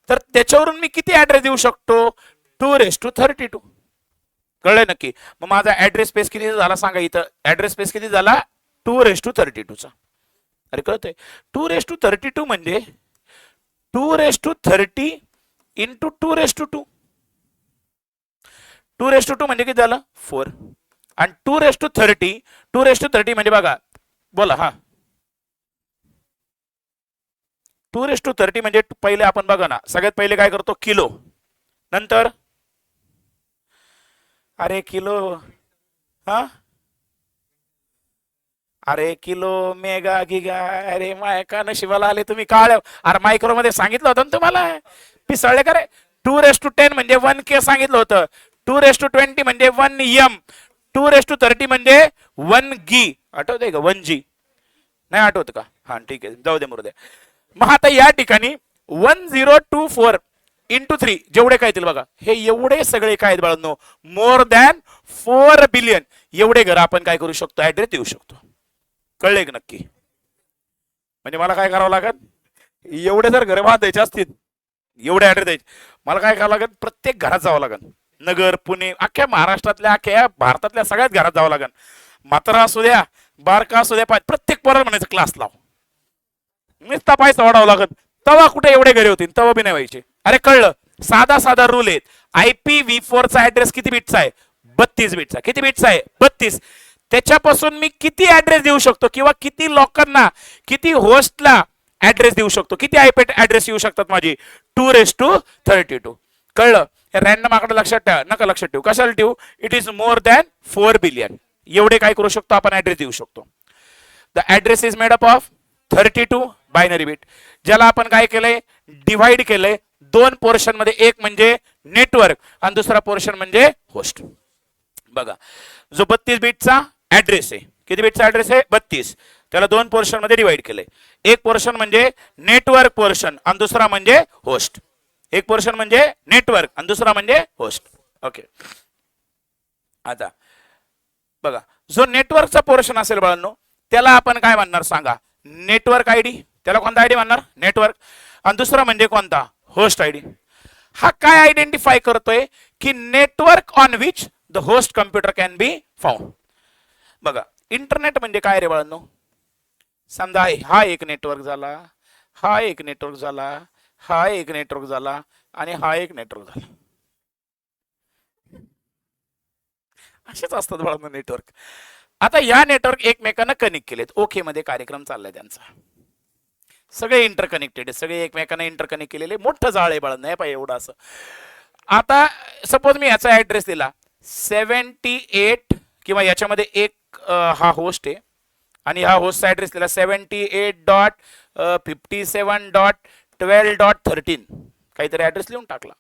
तर त्याच्यावरून मी किती ऍड्रेस देऊ शकतो? 232. कळलंय नक्की? मग माझा ऍड्रेस स्पेस किती झाला सांगा इथं? ऍड्रेस स्पेस किती झाला? 232 चा. अरे कळतंय? 232 म्हणजे 230 इंटू 2:2. 2:2 म्हणजे किती झालं? 4. आणि 2:30 म्हणजे बघा, बोला. हा, 2:30 म्हणजे पहिले आपण बघा ना, सगळ्यात पहिले काय करतो? किलो. नंतर अरे किलो, हा, अरे किलो, मेगा, गिगा. अरे मायका नशिबाला आले तुम्ही. काळ. अरे मायक्रो मध्ये सांगितलं होतं ना तुम्हाला, पिसळले का रे? 2:10 म्हणजे 1K सांगितलं होतं. 2:20 म्हणजे 1M. 2:30 म्हणजे 1G. आठवतंय का? 1G नाही आठवत का? हा ठीक आहे, जाऊ दे मुर्दे. मग आता या ठिकाणी 1024 इंटू 3 जेवढे काय येतील बघा, हे एवढे सगळे काय आहेत बाळांनो? More than 4 billion. एवढे घर आपण काय करू शकतो? ऍड्रेस देऊ शकतो. कळले का नक्की? म्हणजे मला काय करावं लागेल? एवढे जर घर बांधायचे असतील, एवढे ऍड्रेस द्यायचे, मला काय करावं लागेल? प्रत्येक घरात जावं लागेल. नगर, पुणे, अख्ख्या महाराष्ट्रातल्या, अख्ख्या भारतातल्या सगळ्याच घरात जावं लागेल. म्हातारा असू द्या, बारका असू द्या, प्रत्येक पोराला म्हणायचं क्लास लाव. नुसता पैसा वाढावं लागत. तवा कुठे एवढे घरे होतील? तवा बी नाही व्हायचे. अरे कळलं? साधा साधा रूल आहेत. IPv4 चा ऍड्रेस किती बिटचा आहे? 32 बिटचा. किती बिटचा आहे? 32. त्याच्यापासून मी किती ऍड्रेस देऊ शकतो किंवा किती लोकांना, किती होस्टला ऍड्रेस देऊ शकतो? किती आयपी ऍड्रेस येऊ शकतात माझी? 2:32. कळलं? रॅन्डम आकडा लक्षात ठेवा. नका लक्षात ठेवू. कशाला ठेवू? It is more than 4 billion. एवढे काय करू शकतो आपण? ऍड्रेस देऊ शकतो. The address is made up of 32 binary bit, ज्याला आपण काय केलंय? डिवाइड केलंय 2 पोर्शन मध्ये. एक म्हणजे नेटवर्क आणि दुसरा पोर्शन म्हणजे होस्ट. बघा, जो 32 बिटचा ऍड्रेस आहे, किती बिटचा ऍड्रेस आहे? 32. त्याला 2 पोर्शन मध्ये डिवाइड केलंय. एक पोर्शन म्हणजे नेटवर्क पोर्शन आणि दुसरा म्हणजे होस्ट. एक पोर्शन म्हणजे नेटवर्क आणि दुसरा म्हणजे होस्ट. ओके. आता बघा, जो नेटवर्कचा पोर्शन असेल बाळांनो, त्याला आपण काय म्हणणार सांगा? Network ID. त्याला कोणता आयडी म्हणणार? नेटवर्क. आणि दुसरा म्हणजे कोणता? Host ID. हा काय आयडेंटिफाय करतोय? की network on which the host computer can be found. बघा, इंटरनेट म्हणजे काय रे बाळांनो? समजा हा एक नेटवर्क झाला, हा एक नेटवर्क झाला, हा एक नेटवर्क झाला आणि हा एक नेटवर्क झाला. असेच असतात बाळांनो नेटवर्क. आता या नेटवर्क एकमेकांना कनेक्ट केलेत. ओके मध्ये कार्यक्रम चाललाय त्यांचा. सगळे इंटरकनेक्टेड आहेत, सगळे एकमेकांना इंटरकनेक्ट केलेले. मोठं जाळ आहे बाळांनो, नाही पाहिजे एवढं असं. आता सपोज मी याचा ऍड्रेस दिला 78 किंवा याच्यामध्ये एक हा होस्ट आहे आणि हा होस्टचा ऍड्रेस दिला 78.57.12.13 काहीतरी ऍड्रेस लिहून टाकला.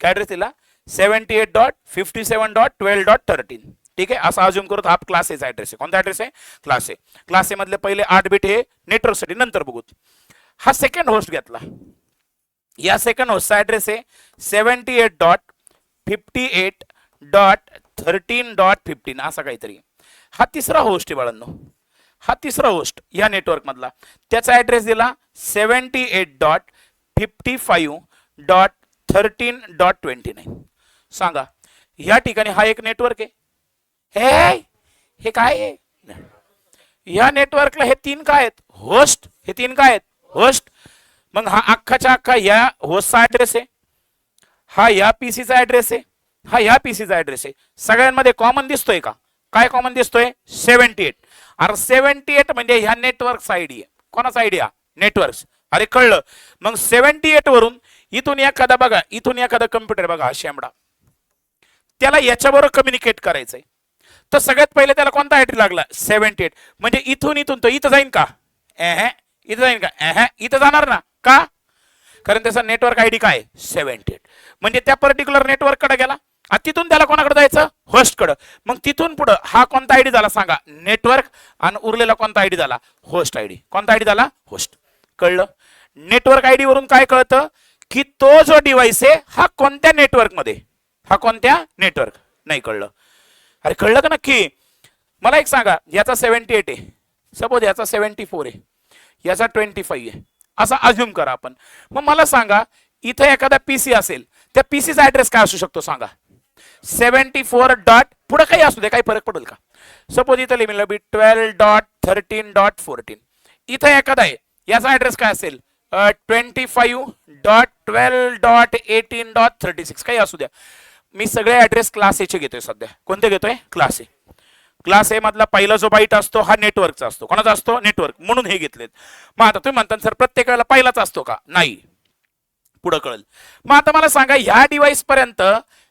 काय ऍड्रेस दिला 78.57.12.13. ठीक आहे, असा अज्युम करत हा क्लास एचा ऍड्रेस आहे. कोणता ऍड्रेस आहे? क्लास ए. क्लास ए मधले पहिले 8 बिट हे नेटवर्कसाठी, नंतर बघू. हा सेकंड होस्ट घेतला. या सेकंड होस्टचा ऍड्रेस आहे 78.58.13.15 असा काहीतरी. हा तिसरा होस्ट आहे बाळांनो. हा तिसरा होस्ट या नेटवर्क मधला. त्याचा ऍड्रेस दिला 78.55.13.29. सांगा या ठिकाणी हा एक नेटवर्क आहे. हे काय आहे? या नेटवर्कला हे 3 काय आहेत? होस्ट. हे 3 काय आहेत? होस्ट. मग हा अख्खाच्या अख्खा या होस्टचा ऍड्रेस आहे, हा या पीसीचा ऍड्रेस आहे, हा या पीसीचा ऍड्रेस आहे. सगळ्यांमध्ये कॉमन दिसतोय का? काय कॉमन दिसतोय? 78. अरे 78 म्हणजे ह्या नेटवर्कचा आयडी आहे. कोणाचा आयडी? नेटवर्क्स. अरे कळलं. मग 78 वरून इथून एखादा बघा, इथून एखादा कम्प्युटर बघा, हा शेंबडा, त्याला याच्याबरोबर कम्युनिकेट करायचंय, तर सगळ्यात पहिले त्याला कोणता आयडी लागला? 78. म्हणजे इथून तो इथं जाईन का? इथं जाईन का? इथं जाणार ना. का? कारण त्याचा नेटवर्क आयडी काय? 78. म्हणजे त्या पर्टिक्युलर नेटवर्क कडे गेला, तिथून त्याला कोणाकडे जायचं? होस्ट कडे. मग तिथून पुढे हा कोणता आयडी झाला सांगा? नेटवर्क. आणि उरलेला कोणता आयडी झाला? Host ID. कोणता आयडी झाला? होस्ट. कळलं? नेटवर्क आयडी वरून काय कळतं की तो जो डिव्हाइस आहे हा कोणत्या नेटवर्क मध्ये, हा कोणत्या नेटवर्क. नाही कळलं? अरे कळलं का नक्की? मला एक सांगा, याचा 78 आहे, सपोज याचा 74 आहे, याचा 25 आहे, असा अज्युम करा आपण. मग मला सांगा इथे एखादा पीसी असेल, त्या पीसीचा ऍड्रेस काय असू शकतो सांगा? 74 डॉट पुढे काही असू दे, काही फरक पडेल का? सपोज इथे लिहिलं बी 12.13.14. इथे एखादा आहे, याचा ऍड्रेस काय असेल? 25.12.18.36 काही असू द्या. मी सगळे ऍड्रेस क्लास ए चे घेतोय सध्या. कोणते घेतोय? क्लास ए. क्लास ए मधला पहिला जो बाईट असतो हा नेटवर्कचा असतो. कोणाचा असतो? नेटवर्क. म्हणून हे घेतलेत. मग आता तुम्ही म्हणता सर प्रत्येक वेळेला पहिलाच असतो का? नाही, पुढे कळेल. मग आता मला सांगा ह्या डिव्हाइस पर्यंत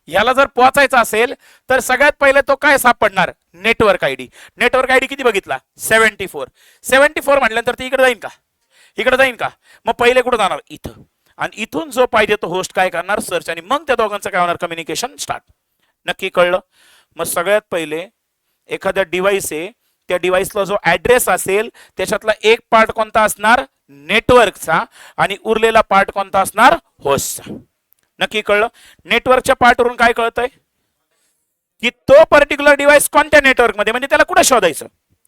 ह्याला जर पोहोचायचं असेल तर सगळ्यात पहिले तो काय सापडणार? Network ID. नेटवर्क आयडी किती बघितला? 74. 74 म्हटल्यानंतर ती इकडे जाईन का? इकडे जाईन का? मग पहिले कुठे जाणार? इथं. आणि इथून जो पाहिजे तो होस्ट काय करणार? सर्च. आणि मग त्या दोघांचं काय होणार? Communication start. नक्की कळलं? मग सगळ्यात पहिले एखादा डिव्हाइस आहे, त्या डिव्हाइसला जो ऍड्रेस असेल त्याच्यातला एक पार्ट कोणता असणार? नेटवर्कचा. आणि उरलेला पार्ट कोणता असणार? होस्टचा. नक्की कळलं? नेटवर्कच्या पार्टवरून काय कळतंय की तो पर्टिक्युलर डिव्हाइस कोणत्या नेटवर्क मध्ये, म्हणजे त्याला कुठे शोधायचं?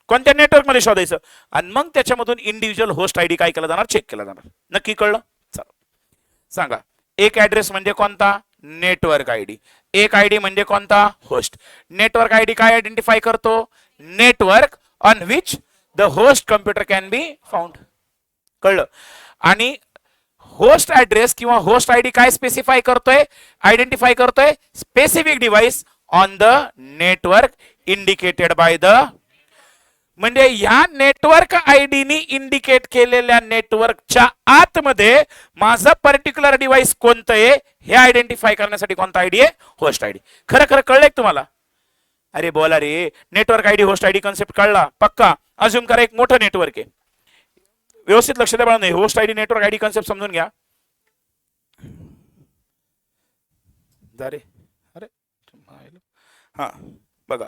कोणत्या नेटवर्क मध्ये शोधायचं? आणि मग त्याच्यामधून इंडिव्हिज्युअल होस्ट आयडी काय केला जाणार? चेक केला जाणार. नक्की कळलं? चला सांगा. एक ऍड्रेस म्हणजे कोणता? Network ID. एक आयडी म्हणजे कोणता? होस्ट. नेटवर्क आयडी काय आयडेंटिफाय करतो? Network on which the host computer can be found. कळलं? आणि होस्ट ऍड्रेस किंवा होस्ट आयडी काय स्पेसिफाय करतोय? आयडेंटिफाय करतोय specific device on the network indicated by the. म्हणजे या नेटवर्क आयडीनी इंडिकेट केलेल्या नेटवर्कच्या आतमध्ये माझं पर्टिक्युलर डिव्हाइस कोणतं आहे हे आयडेंटिफाय करण्यासाठी कोणता आयडी आहे? Host ID. खरं खरं कळलंय तुम्हाला? अरे बोला रे. Network ID host ID concept कळला? पक्का? अजून करा, एक मोठं नेटवर्क आहे, व्यवस्थित लक्ष द्या बाळा. Host ID network ID concept समजून घ्या. अरे हा बघा,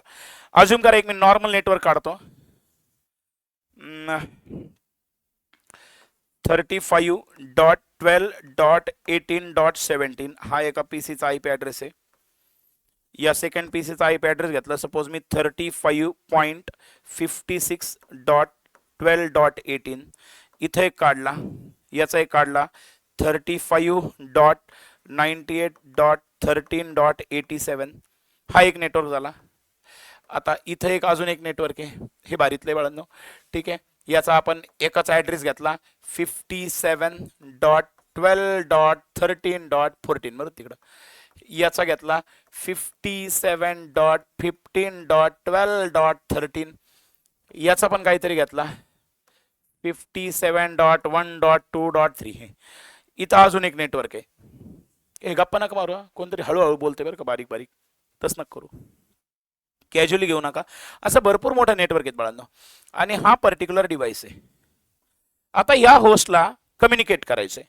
अजून करा एक मी नॉर्मल नेटवर्क काढतो. 35.12.18.17 हा एका पीसीचा आयपी ऍड्रेस आहे. या सेकंड पीसीचा आयपी ऍड्रेस घेतला, सपोज मी 35.56.12.18 इथे एक काढला, याचा एक काढला 35.98.13.87 हा एक नेटवर्क झाला. आता इथे एक अजून एक नेटवर्क आहे, हे बारीतले बाळांनो. ठीक आहे, याचा आपण एकच ऍड्रेस घेतला 57.12.13.14 बरं तिकडं. याचा घेतला 57.15.12.13. याचा पण काहीतरी घेतला 57.1.2.3. इथं अजून एक नेटवर्क आहे. हे गप्पा नका मारू, कोणतरी हळूहळू बोलते बरं का, बारीक बारीक, तस नका करू. कॅज्युअली घेऊ नका. असं भरपूर मोठं नेटवर्क आहेत बाळांनो, आणि हा पर्टिक्युलर डिव्हाइस आहे. आता या होस्टला कम्युनिकेट करायचंय.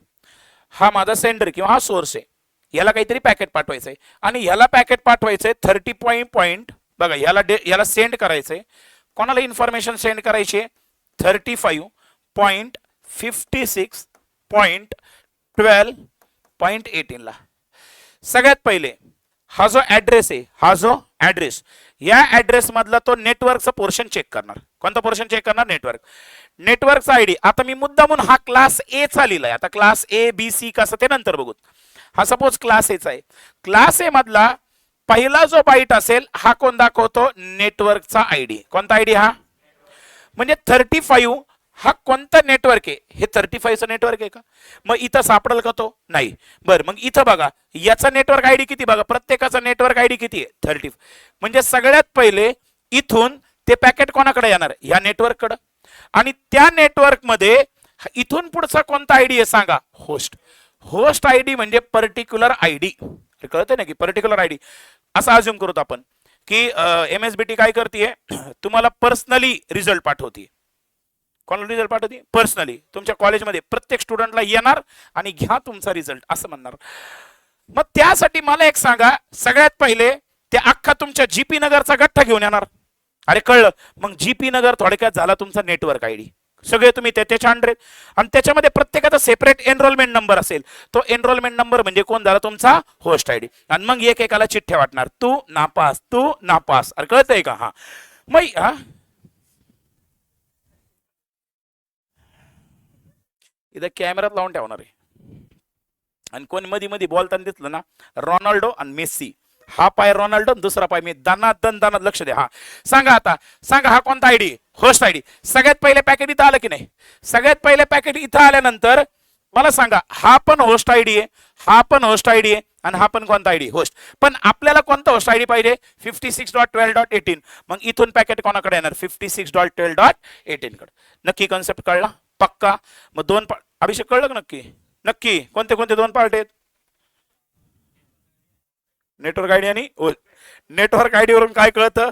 हा माझा सेंडर किंवा हा सोर्स आहे, याला काहीतरी पॅकेट पाठवायचंय आणि याला पॅकेट पाठवायचंय 30 बघा, याला सेंड करायचंय. कोणाला इन्फॉर्मेशन सेंड करायची आहे? 35.56.12.18 ला. सगळ्यात पहिले हा जो ऍड्रेस आहे, हा जो ऍड्रेस, या ऍड्रेस मधला तो नेटवर्कचा पोर्शन चेक करणार. कोणता पोर्शन चेक करणार? नेटवर्कचा आयडी. आता मी मुद्दामून हा क्लास ए चा लिहिलाय. आता क्लास ए बी सी कसं ते नंतर बघू. हा सपोज क्लास एचा आहे. क्लास ए मधला पहिला जो बाईट असेल हा कोण दाखवतो? नेटवर्कचा आयडी. कोणता आयडी? हा म्हणजे 35 हा कोणता नेटवर्क आहे? हे 35चं नेटवर्क आहे का? मग इथं सापडेल का तो? नाही. बरं, मग इथं बघा याचा नेटवर्क आयडी किती बघा, प्रत्येकाचा नेटवर्क आयडी किती आहे? 30. म्हणजे सगळ्यात पहिले इथून ते पॅकेट कोणाकडे येणार? या नेटवर्ककडे. आणि त्या नेटवर्क मध्ये इथून पुढचा कोणता आयडी आहे सांगा? होस्ट आयडी म्हणजे पर्टिक्युलर आयडी. कळतंय ना की पर्टिक्युलर आयडी. असं अज्युम करूत आपण की MSBT काय करते? तुम्हाला पर्सनली रिझल्ट पाठवते. कोणाला रिझल्ट पाठवते? पर्सनली. तुमच्या कॉलेजमध्ये प्रत्येक स्टुडंटला येणार आणि घ्या तुमचा रिझल्ट असं म्हणणार. मग त्यासाठी मला एक सांगा, सगळ्यात पहिले ते अख्खा तुमच्या जीपी नगरचा गठ्ठा घेऊन येणार. अरे कळलं. मग जीपी नगर थोडक्यात झाला तुमचा नेटवर्क आयडी. सगळे तुम्ही त्याचे 100 आणि त्याच्यामध्ये प्रत्येकाचा सेपरेट एनरोलमेंट नंबर असेल. तो एनरोलमेंट नंबर म्हणजे कोण झाला? तुमचा होस्ट आयडी. आणि मग एकेकाला चिठ्ठ्या वाटणार, तू नापास, तू नापास. अरे कळतंय का? हा मग इथं कॅमेरात लावून ठेवणार आहे. आणि कोण मध्ये मध्ये बोलताना दिसलं ना, रोनाल्डो आणि मेस्सी, हा पाय रोनाल्डो दुसरा पाय मी, दानात लक्ष द्या. हा सांगा, आता सांगा हा कोणता आयडी? Host ID. सगळ्यात पहिले पॅकेट इथं आलं की नाही? सगळ्यात पहिले पॅकेट इथं आल्यानंतर मला सांगा, हा पण होस्ट आयडी आहे, हा पण होस्ट आयडी आहे, आणि हा पण कोणता आयडी? होस्ट. पण आपल्याला कोणता होस्ट आयडी पाहिजे? 56.12.18. मग इथून पॅकेट कोणाकडे येणार? 56.12.18 कडे. नक्की कन्सेप्ट कळला? पक्का? मग दोन अभिषेक कळलं का? नक्की कोणते कोणते दोन पार्ट आहेत? नेटवर्क आयडी आणि नेटवर्क आयडी वरून काय कळतं?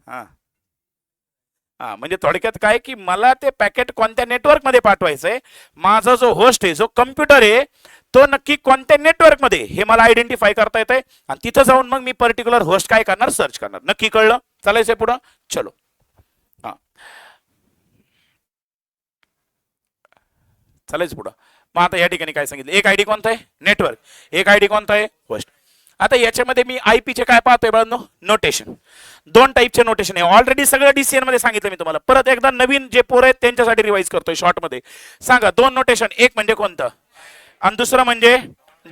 हा हा म्हणजे थोडक्यात काय की मला ते पॅकेट कोणत्या नेटवर्क मध्ये पाठवायचंय, माझा जो होस्ट आहे, जो कम्प्युटर आहे, तो नक्की कोणत्या नेटवर्क मध्ये हे मला आयडेंटिफाय करता येतंय. आणि तिथं जाऊन मग मी पर्टिक्युलर होस्ट काय करणार? सर्च करणार. नक्की कळलं? चालायचंय पुढं? चलो. हा चालायचं पुढं. मग आता या ठिकाणी काय सांगितलं? एक आयडी कोणता आहे? नेटवर्क. एक आयडी कोणता आहे? होस्ट. आता याच्यामध्ये मी आयपीचे काय पाहतोय बाळांनो? नोटेशन. दोन टाईपचे नोटेशन आहे. ऑलरेडी सगळं DCN मध्ये सांगितलं मी तुम्हाला. परत एकदा नवीन जे पोर आहेत त्यांच्यासाठी रिवाइज करतोय शॉर्ट मध्ये. सांगा दोन नोटेशन. एक म्हणजे कोणतं आणि दुसरं म्हणजे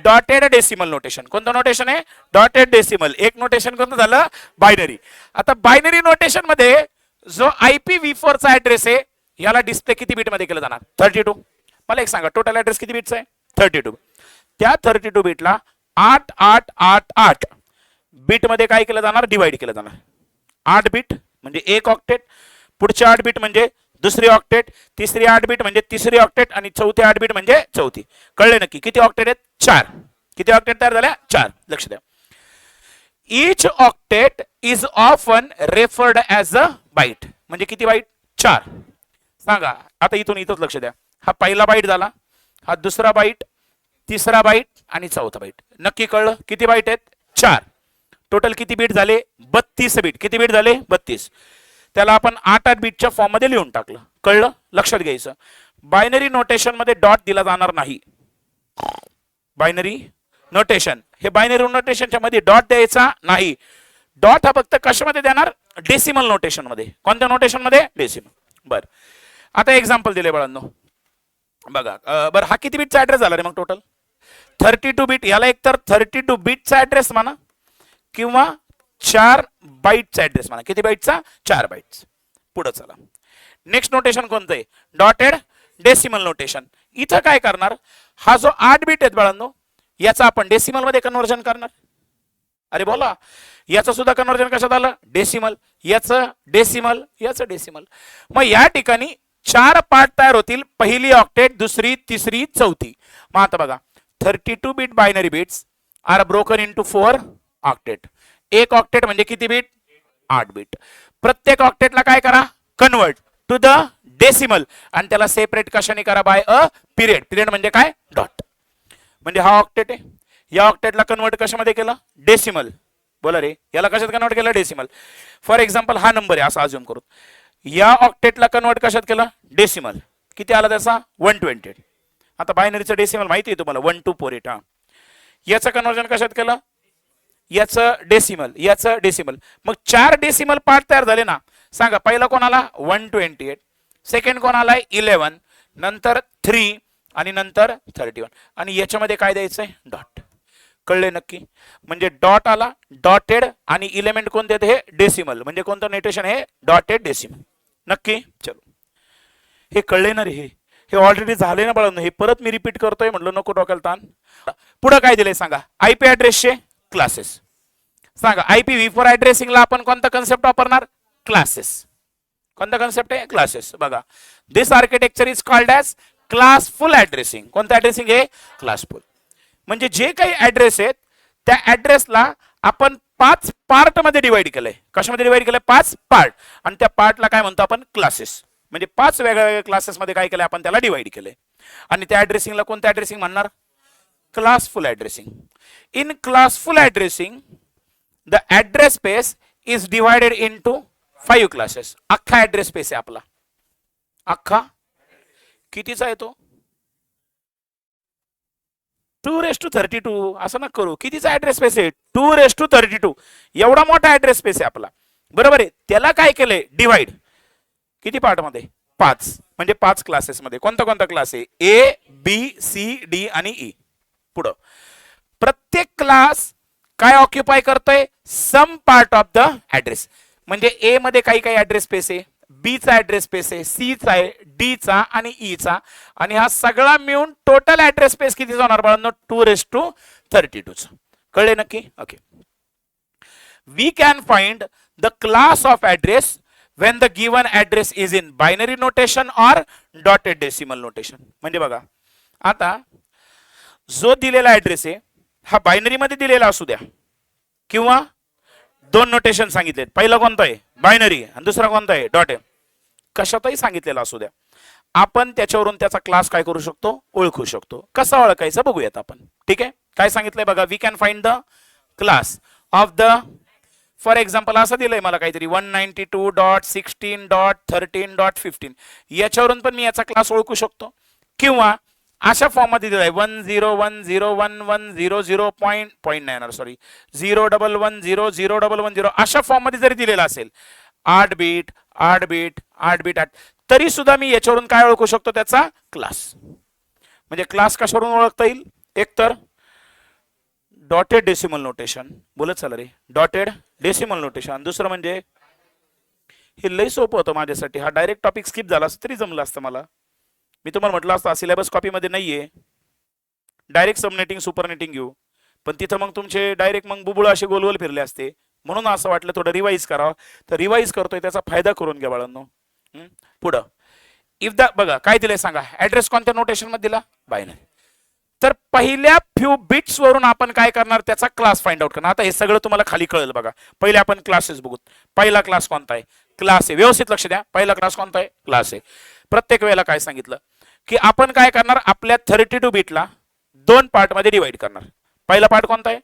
डॉटेड डेसिमल नोटेशन. कोणतं नोटेशन आहे? Dotted decimal. एक नोटेशन कोणतं झालं? बायनरी. आता बायनरी नोटेशन मध्ये जो IPv4 चा ऍड्रेस आहे याला डिस्प्ले किती बीट मध्ये केलं जाणार? 32. मला एक सांगा, टोटल ऍड्रेस किती बीटचा आहे? 32. त्या 32 बीटला 8888 बीट मध्ये काय केलं जाणार? डिवाइड केलं जाणार. 8 बीट म्हणजे एक ऑक्टेट, पुढचे 8 बीट म्हणजे दुसरी ऑक्टेट, तिसरी 8 बीट म्हणजे तिसरी ऑक्टेट, आणि चौथी 8 बीट म्हणजे चौथी. कळले नक्की? किती ऑक्टेट आहेत? 4. किती ऑक्टेट तयार झाल्या? 4. लक्ष द्या. Each octet is often referred as a byte. म्हणजे किती बाईट? 4. सांगा आता इथून इथंच लक्ष द्या. हा पहिला बाईट झाला, हा दुसरा बाईट, तिसरा बाईट आणि चौथा बाईट. नक्की कळलं? किती बाईट आहेत? 4. टोटल किती बीट झाले? 32 बीट. किती बीट झाले? 32. त्याला आपण 8 बीटच्या फॉर्म मध्ये लिहून टाकलं. कळलं? लक्षात घ्यायचं, बायनरी नोटेशन मध्ये डॉट दिला जाणार नाही. बायनरी नोटेशन, हे बायनरी नोटेशनच्या मध्ये डॉट द्यायचा नाही. डॉट हा फक्त कशामध्ये देणार? डेसिमल नोटेशन मध्ये. कोणत्या नोटेशन मध्ये? डेसिमल. बर, आता एक्झाम्पल दिले बाळांनो. बघा बरं, हा किती बीटचा ऍड्रेस झाला रे मग टोटल? 32 बीट. याला एकतर 32 बीटचा ऍड्रेस म्हणा किंवा 4 बाईटचा ऍड्रेस म्हणा. किती बाईटचा? 4 बाईट्स. पुढे चला. नेक्स्ट नोटेशन कोणतं आहे? Dotted decimal notation. इथं काय करणार? हा जो 8 बीट आहेत बाळांनो, याचा आपण डेसिमल मध्ये कन्वर्जन करणार. अरे बोला, याचं सुद्धा कन्वर्जन कशात आलं? डेसिमल. याचं डेसिमल, याचं डेसिमल. मग या ठिकाणी 4 पार्ट तयार होतील. पहिली ऑक्टेट, दुसरी, तिसरी, चौथी. मग आता बघा, 32 bit binary bits are broken into 4 octet. एक ऑक्टेट म्हणजे किती बीट? 8 बीट. प्रत्येक ऑक्टेटला काय करा? कन्वर्ट टू द डेसिमल आणि त्याला सेपरेट कशाने करा? Bye a period. पिरियड म्हणजे काय? डॉट. म्हणजे हा ऑक्टेट आहे, या ऑक्टेटला कन्वर्ट कशामध्ये केलं? डेसिमल. बोला रे, याला कशात कन्वर्ट केलं? डेसिमल. फॉर एक्झाम्पल हा नंबर आहे असं अज्युम करू, या ऑक्टेटला कन्वर्ट कशात केलं? डेसिमल. किती आला त्याचा? 128. आता बायनरीचं डेसिमल माहिती आहे तुम्हाला, 1248. हा, याचं कन्वर्जन कशात केलं? याचं डेसिमल, याचं डेसिमल. मग 4 डेसिमल पार्ट तयार झाले ना. सांगा, पहिला कोणाला? 128, सेकंड कोणाला? 11, नंतर 3 आणि नंतर 31. आणि याच्यामध्ये काय द्यायचंय? डॉट. कळले नक्की? म्हणजे डॉट आला, डॉटेड आणि इलेमेंट कोणते? हे डेसिमल. म्हणजे कोणतं नोटेशन? हे डॉटेड डेसिमल. नक्की? चलो, हे कळले ना रे? हे ऑलरेडी झाले ना बाळांनो. हे परत मी रिपीट करतोय, म्हटलं नको डोक्याला ताण. पुढे काय दिलंय सांगा? आयपी ऍड्रेसचे क्लासेस. सांगा, IPv4 ऍड्रेसिंगला आपण कोणता कन्सेप्ट वापरणार? क्लासेस. कोणता कन्सेप्ट आहे? क्लासेस. बघा, this architecture is called as classful addressing. कोणतं ऍड्रेसिंग आहे? क्लासफुल. म्हणजे जे काही ऍड्रेस आहेत त्या ऍड्रेसला आपण 5 पार्ट मध्ये डिवाइड केलंय. कशामध्ये डिवाइड केलंय? 5 पार्ट. आणि त्या पार्टला काय म्हणतो आपण? क्लासेस. म्हणजे 5 वेगळ्या वेगळ्या क्लासेस मध्ये काय केलंय आपण? त्याला डिवाइड केलंय. आणि त्या ऍड्रेसिंगला कोणतं ऍड्रेसिंग म्हणणार? Classful addressing. In classful addressing the address space is divided into 5 classes. अख्खा ऍड्रेस स्पेस आहे आपला. अख्खा कितीचा आहे तो? 2^32. असं ना करू. कितीचा ऍड्रेस स्पेस आहे? 2^32. एवढा मोठा ऍड्रेस स्पेस आहे आपला. बरोबर आहे. त्याला काय केलंय? डिवाइड. किती पार्ट मध्ये? 5. म्हणजे 5 क्लासेस मध्ये. कोणता कोणता क्लास आहे? A, B, C, D आणि E. पुढं प्रत्येक क्लास काय ऑक्युपाय करतोय? Some part of the address. म्हणजे ए मध्ये काही काही ऍड्रेस स्पेस आहे, बी चा ऍड्रेस स्पेस आहे, सी चा आहे, डी चा आणि ई चा. आणि हा सगळा मिळून टोटल ऍड्रेस स्पेस कितीचा होणार बाळांनो? 2^32. कळले नक्की? Okay. We can find the class of address when the given address is in binary notation or dotted decimal notation. म्हणजे बघा, आता जो दिलेला ऍड्रेस आहे हा बायनरी मध्ये दिलेला असू द्या किंवा 2 नोटेशन सांगितलेत. पहिला कोणता आहे? बायनरी. आणि दुसरा कोणता आहे? डॉट. कशातही सांगितलेला असू द्या, आपण त्याच्यावरून त्याचा क्लास काय करू शकतो? ओळखू शकतो. कसा ओळखायचा बघूयात आपण. ठीक आहे, काय सांगितलंय बघा. We can find the class of the, for example असं दिलंय मला काहीतरी 192.16.13.15. याच्यावरून पण मी याचा क्लास ओळखू शकतो. किंवा अशा फॉर्म मध्ये दिलाय 1010110.0 सॉरी 0110010. अशा फॉर्म मध्ये जरी दिलेला असेल 8 बीट 8 बीट 8 बीट 8, तरी सुद्धा मी याच्यावरून काय ओळखू शकतो? त्याचा क्लास. म्हणजे क्लास कशावरून ओळखता येईल? एक तर डॉटेड डेसिमल नोटेशन. बोलत चला रे, डॉटेड डेसिमल नोटेशन. दुसरं म्हणजे हे लय सोपं होतं माझ्यासाठी. हा डायरेक्ट टॉपिक स्किप झाला असतं तरी जमलं असतं मला. मी तुम्हाला म्हटलं असतं सिलेबस कॉपी मध्ये नाहीये, डायरेक्ट सबनेटिंग सुपरनेटिंग घेऊ. पण तिथं मग तुमचे डायरेक्ट मग बुबुळ असे गोलगोल फिरले असते. म्हणून असं वाटलं थोडं रिवाइज करावं. तर रिवाइज करतोय, त्याचा फायदा करून घ्या बाळांनो. पुढं इफ द, बघा काय दिलंय सांगा. ऍड्रेस कोणत्या नोटेशन मध्ये दिला? बायनरी. तर पहिल्या फ्यू बिट्स वरून आपण काय करणार? त्याचा क्लास फाइंड आउट करणार. आता हे सगळं तुम्हाला खाली कळेल बघा. पहिले आपण क्लासेस बघू. पहिला क्लास कोणता आहे? क्लास आहे. व्यवस्थित लक्ष द्या. पहिला क्लास कोणता आहे? क्लास आहे. प्रत्येक वेळेला काय सांगितलं की आपण काय करणार? आपल्या 32 बिटला 2 पार्ट मध्ये डिवाइड करणार. पहिला पार्ट कोणता आहे?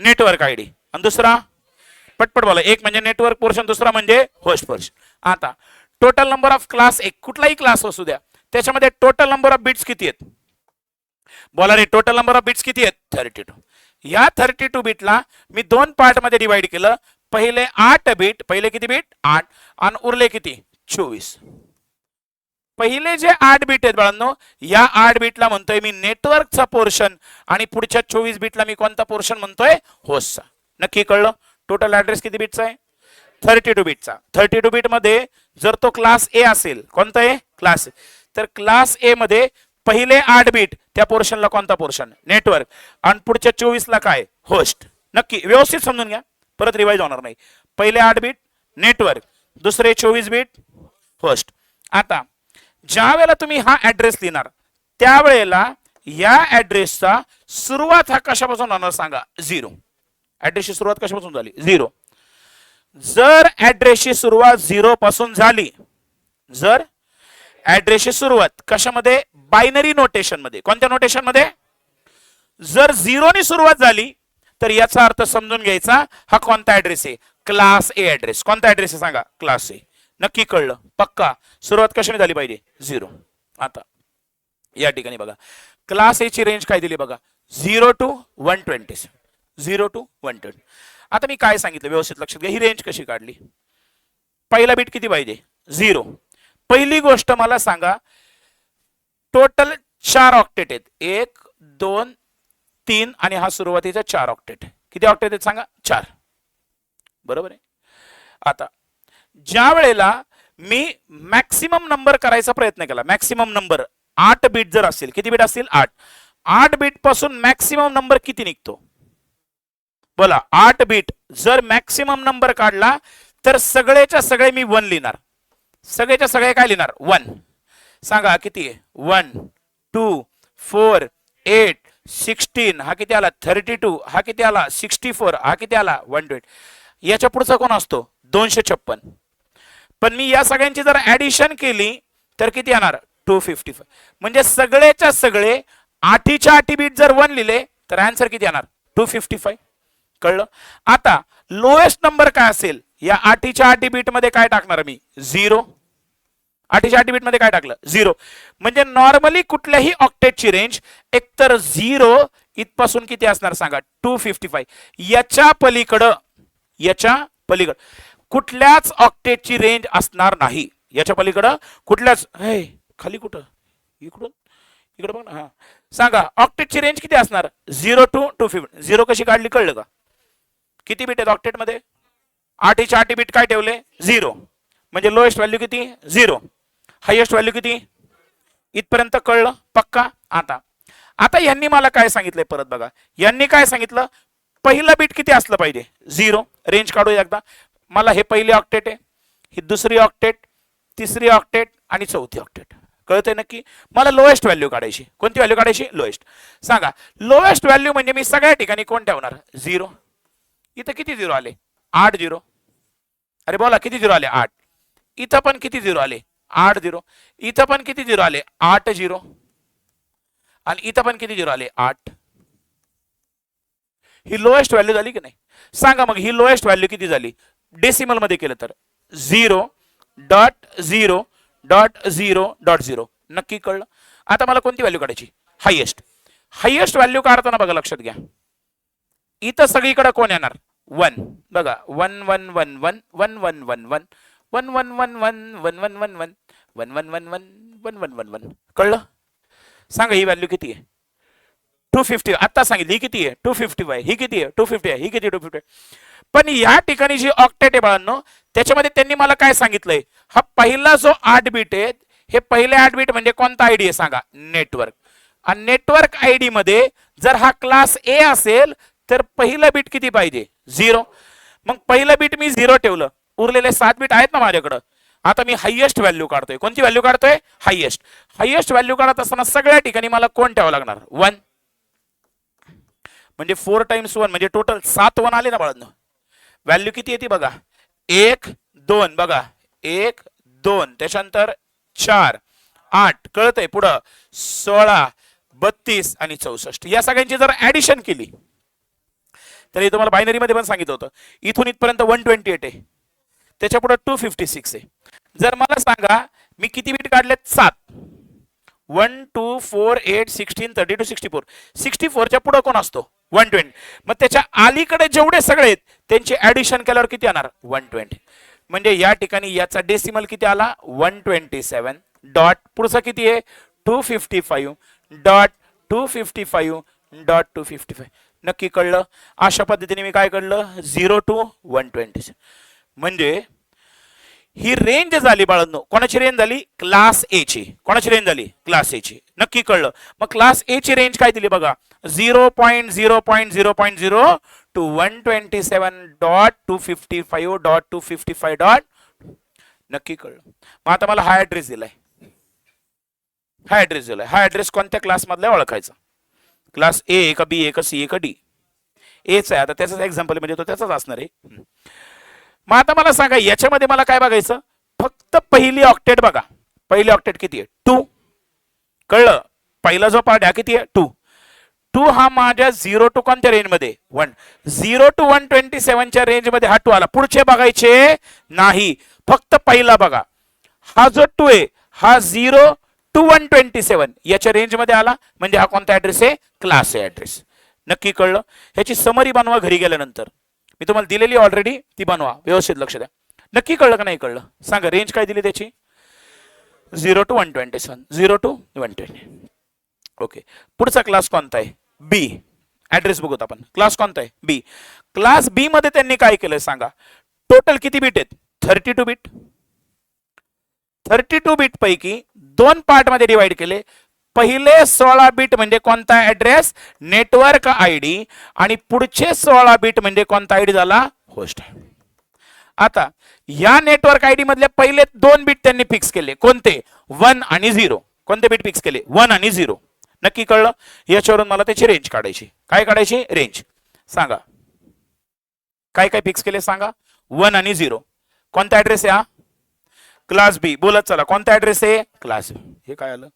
Network ID. आणि दुसरा पटपट बोला. एक म्हणजे नेटवर्क पोर्शन, दुसरा म्हणजे होस्ट पोर्शन. आता टोटल नंबर ऑफ क्लास, एक कुठलाही क्लास असू द्या, त्याच्यामध्ये टोटल नंबर ऑफ बिट्स किती आहेत? बोला रे, टोटल नंबर ऑफ बिट्स किती आहेत? 32. या 32 बिटला मी 2 पार्ट मध्ये डिवाइड केलं. पहिले 8 बीट, पहिले किती बीट? 8. आणि उरले किती? 24. पहिले जे 8 बीट आहेत बाळांनो, या 8 बीटला म्हणतोय मी नेटवर्कचा पोर्शन आणि पुढच्या 24 बीटला मी कोणता पोर्शन म्हणतोय? होस्टचा. नक्की कळलं? टोटल ऍड्रेस किती बीटचा आहे? 32 बीटचा. 32 बीट मध्ये जर तो क्लास ए असेल, कोणता आहे? क्लास ए. तर क्लास ए मध्ये पहिले 8 बीट, त्या पोर्शनला कोणता पोर्शन? नेटवर्क. आणि पुढच्या 24 ला काय? होस्ट. नक्की व्यवस्थित समजून घ्या, परत रिवाइज होणार नाही. पहिले 8 बीट नेटवर्क, दुसरे 24 बीट होस्ट. आता ज्या वेळेला तुम्ही हा ऍड्रेस लिहिणार त्यावेळेला या ऍड्रेसचा सुरुवात हा कशापासून होणार सांगा? 0. ऍड्रेसची सुरुवात कशापासून झाली? 0. जर ऍड्रेसची सुरुवात 0 पासून झाली, जर ऍड्रेसची सुरुवात कशामध्ये? बायनरी नोटेशन मध्ये. कोणत्या नोटेशन मध्ये? जर 0 ने सुरुवात झाली तर याचा अर्थ समजून घ्यायचा हा कोणता ऍड्रेस आहे? क्लास ए ऍड्रेस. कोणता ऍड्रेस आहे सांगा? क्लास ए. नक्की कळलं? पक्का. सुरुवात कशाने झाली पाहिजे? 0. आता या ठिकाणी बघा क्लास ए ची रेंज काय दिली बघा? 0 to 120. 0 to 120. आता मी काय सांगितलं व्यवस्थित लक्षात घ्या. ही रेंज कशी काढली? पहिला बीट किती पाहिजे? 0. पहिली गोष्ट मला सांगा, टोटल 4 ऑक्टेट आहेत. 1 2 3 आणि हा सुरुवातीचा 4 ऑक्टेट. किती ऑक्टेट आहेत सांगा? 4. बरोबर आहे. आता ज्या वेळेला मी मॅक्सिमम नंबर करायचा प्रयत्न केला, मॅक्सिमम नंबर 8 बीट जर असेल, किती बीट असतील? 8. 8 बीट पासून मॅक्सिमम नंबर किती निघतो? बोला. 8 बीट जर मॅक्सिमम नंबर काढला तर सगळेच्या सगळे मी 1 लिहिणार. सगळेच्या सगळे काय लिहिणार? 1. सांगा किती आहे? 1 2 4 8 16. हा किती आला? 32. हा किती आला? 64. हा किती आला? 120. याच्या पुढचा कोण असतो? 256. पण मी या सगळ्यांची जर ऍडिशन केली तर किती येणार? 255. म्हणजे सगळेच्या सगळे 8च्या 8 बीट जर 1 लिहिले तर आन्सर किती येणार? 255. कळलं? आता लोएस्ट नंबर काय असेल या 8च्या 8 बीट मध्ये? काय टाकणार मी? 0. 8च्या 8 बीट मध्ये काय टाकलं? 0. म्हणजे नॉर्मली कुठल्याही ऑक्टेटची रेंज एकतर 0 इथपासून किती असणार सांगा? 255. याच्या पलीकडं कुठल्याच ऑक्टेटची रेंज असणार नाही. याच्या पलीकडं कुठल्याच. खाली कुठं? इकडून इकडे बघ ना. हा सांगा ऑक्टेटची रेंज किती असणार? 0 to 250. 0 कशी काढली? कळलं का? किती बीट आहेत ऑक्टेट मध्ये? 8च्या 8 बीट काय ठेवले? 0. म्हणजे लोएस्ट व्हॅल्यू किती? 0. हायेस्ट व्हॅल्यू किती? इथपर्यंत कळलं? पक्का. आता यांनी मला काय सांगितलंय परत बघा. यांनी काय सांगितलं? पहिलं बीट किती असलं पाहिजे? 0. रेंज काढू एकदा. मला हे पहिले ऑक्टेट आहे, ही दुसरी ऑक्टेट, तिसरी ऑक्टेट आणि चौथी ऑक्टेट. कळतंय नक्की? मला लोएस्ट व्हॅल्यू काढायची. कोणती व्हॅल्यू काढायची? लोएस्ट. सांगा लोएस्ट व्हॅल्यू म्हणजे मी सगळ्या ठिकाणी कोण ठेवणार? 0. इथं किती 0 आले? 8 0. अरे बोला किती 0 आले? 8. इथं पण किती 0 आले? 8 0. इथं पण किती 0 आले? 8 0. आणि इथं पण किती 0 आले? 8. ही लोएस्ट व्हॅल्यू झाली की नाही? सांगा मग ही लोएस्ट व्हॅल्यू किती झाली? डेसिमल मध्ये केलं तर 0.0.0.0. नक्की कळलं? आता मला कोणती व्हॅल्यू काढायची? हायेस्ट. हायेस्ट व्हॅल्यू काढताना बघा लक्षात घ्या, इथं सगळीकडे कोण येणार? 1. बघा 1 1 1 1 1 1 1 1 1 1 1 1 1 1 1 1 1 1 1 1 1 1 1 1. कळलं? सांगा ही व्हॅल्यू किती आहे? 250. आता सांगितली ही किती आहे? 255. ही किती आहे? 250 आहे. ही किती? 250. पण या ठिकाणी जी ऑक्टेट आहे बाळांनो, त्याच्यामध्ये त्यांनी मला काय सांगितलंय? हा पहिला जो 8 बीट आहे, हे पहिले 8 बीट म्हणजे कोणता आयडी आहे सांगा? नेटवर्क. आणि नेटवर्क आयडी मध्ये जर हा क्लास ए असेल तर पहिलं बीट किती पाहिजे? 0. मग पहिलं बीट मी 0 ठेवलं, उरलेले 7 बीट आहेत ना माझ्याकडं. आता मी हायेस्ट व्हॅल्यू काढतोय. कोणती व्हॅल्यू काढतोय? हायेस्ट. हायेस्ट व्हॅल्यू काढत असताना सगळ्या ठिकाणी मला कोण ठेवावं लागणार? 1. म्हणजे 4 times 1 म्हणजे टोटल 7 1 आले ना बाळांनो. व्हॅल्यू किती येते बघा? 1 2. बघा 1 2. त्याच्यानंतर 4 8. कळतंय? पुढं 16 32 आणि 64. या सगळ्यांची जर ऍडिशन केली तर हे तुम्हाला बायनरी मध्ये पण सांगितलं होतं. इथून इथपर्यंत 128 आहे, त्याच्या पुढे 256 आहे. जर मला सांगा मी किती बीट काढलेत? 7. 1 2 4 8 16 32 64. 64 च्या पुढे कोण असतो? 120. मग त्याच्या अलीकडे जेवढे सगळे आहेत त्यांची ऍडिशन केल्यावर किती येणार? 120. म्हणजे या ठिकाणी याचा डेसिमल किती आला? 127. डॉट पुढचा किती आहे? 255. डॉट 255. नक्की कळलं? अशा पद्धतीने मी काय कळलं? 0 to 120. म्हणजे ही रेंज झाली बाळांनो. कोणाची रेंज झाली? क्लास ए ची. कोणाची रेंज झाली? क्लास ए ची. नक्की कळलं? मग क्लास ए ची रेंज काय दिली बघा? 0.0.0.0 to 127.255.255. नक्की कळलं? मग आता मला हा ऍड्रेस दिलाय. हा ऍड्रेस दिलाय, हा ऍड्रेस कोणत्या क्लास मधला ओळखायचा, क्लास ए का बी का सी का डी, एच आहे. आता त्याचाच एक्झाम्पल म्हणजे तो त्याचाच असणार आहे. मग आता मला सांगा याच्यामध्ये मला काय बघायचं, फक्त पहिली ऑक्टेट बघा. पहिली ऑक्टेट किती आहे, 2. कळलं, पहिला जो पार्ट आहे किती आहे, 2. 2 हा माझ्या 0 टू कोणत्या रेंज मध्ये, 1. 0 टू 127 च्या रेंज मध्ये हा 2 आला. पुढचे बघायचे नाही, फक्त पहिला बघा. हा जो 2 आहे हा 0 टू 127 याच्या रेंज मध्ये आला, म्हणजे हा कोणता ऍड्रेस आहे, क्लास आहे ऍड्रेस. नक्की कळलं. ह्याची समरी बनवा घरी गेल्यानंतर, मी तुम्हाला दिलेली ऑलरेडी, ती बनवा, व्यवस्थित लक्ष द्या. नक्की कळलं का नाही कळलं सांगा. रेंज काय दिली त्याची, 0 टू 127, 0 टू 120. ओके, पुढचा क्लास कोणता आहे, बी. ऍड्रेस बघूत आपण, क्लास कोणता आहे, बी. क्लास बी मध्ये त्यांनी काय केलंय सांगा. टोटल किती बीट आहेत, 32 बीट. 32 बीट पैकी 2 पार्ट मध्ये डिवाइड केले. पहिले 16 बीट म्हणजे कोणता ऍड्रेस, नेटवर्क आयडी, आणि पुढचे 16 बीट म्हणजे कोणता आयडी झाला, होस्ट. आता या नेटवर्क आयडी मधले पहिले 2 बीट त्यांनी फिक्स केले, कोणते, 1 आणि 0. कोणते बीट फिक्स केले, 1 आणि 0. नक्की कळलं. याच्यावरून मला त्याची रेंज काढायची. काय काढायची, रेंज सांगा. काय काय फिक्स केले सांगा, 1 आणि 0. कोणता ऍड्रेस आहे हा, क्लास बी. बोलत चला, कोणता ऍड्रेस आहे, क्लास बी. हे काय आलं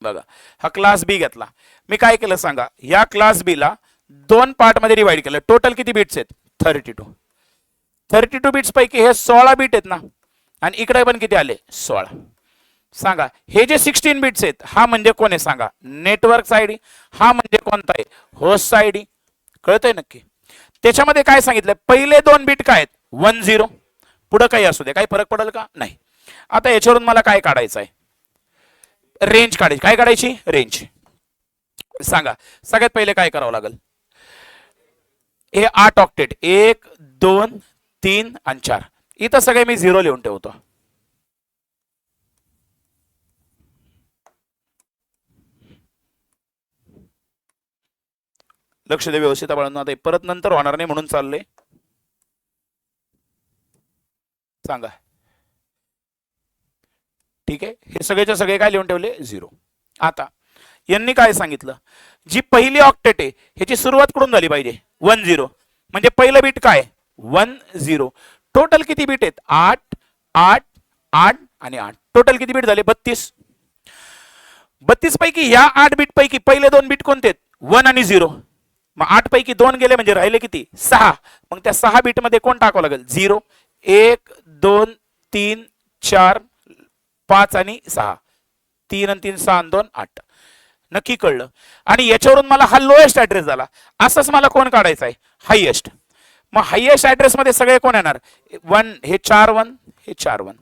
बघा, हा क्लास बी घेतला. मी काय केलं सांगा, या क्लास बी ला 2 पार्ट मध्ये डिवाइड केलं. टोटल किती बीट्स आहेत, 32. 32 बीट्स पैकी हे 16 बीट आहेत ना, आणि इकडे पण किती आले, 16. सांगा हे जे 16 बीट्स आहेत हा म्हणजे कोण आहे सांगा, नेटवर्क आयडी. हा म्हणजे कोणता आहे, होस्ट आयडी. कळतंय नक्की. त्याच्यामध्ये काय सांगितलं, पहिले 2 बीट काय आहेत, 1 0. पुढे काही असू दे, काही फरक पडेल का, नाही. आता याच्यावरून मला काय काढायचं आहे, रेंज काढायची. काय काढायची, रेंज. सांगा सगळ्यात पहिले काय करावं लागेल, हे 8 ऑक्टेट, 1 2 3 आणि 4. इथं सगळे मी 0 लिहून ठेवतो. लक्ष दे व्यवस्थित बाळांनो, आता परत नंतर होणार नाही म्हणून चाललंय. सांगा ठीक आहे. हे सगळेच्या सगळे काय लिहून ठेवले, 0. आता यांनी काय सांगितलं, जी पहिली ऑक्टेट आहे ह्याची सुरुवात कुठून झाली पाहिजे, 1 0. म्हणजे पहिलं बीट काय, 1 0. टोटल किती बीट आहेत, 8 8 8 आणि 8. टोटल किती बीट झाले, 32. 32 पैकी या 8 बीट पैकी पहिले 2 बीट कोणते आहेत, 1 आणि 0. मग 8 पैकी 2 गेले म्हणजे राहिले किती, 6. मग त्या 6 बीट मध्ये कोण टाकावं लागेल, 0 1 2 3 4 5 आणि 6. 3 आणि 3 6 आणि 2 8. नक्की कळलं. आणि याच्यावरून मला हा लोएस्ट ऍड्रेस झाला. असंच मला कोण काढायचा आहे, हायएस्ट. मग हायएस्ट ऍड्रेस मध्ये सगळे कोण येणार, 1. हे 4 1, हे 4 1,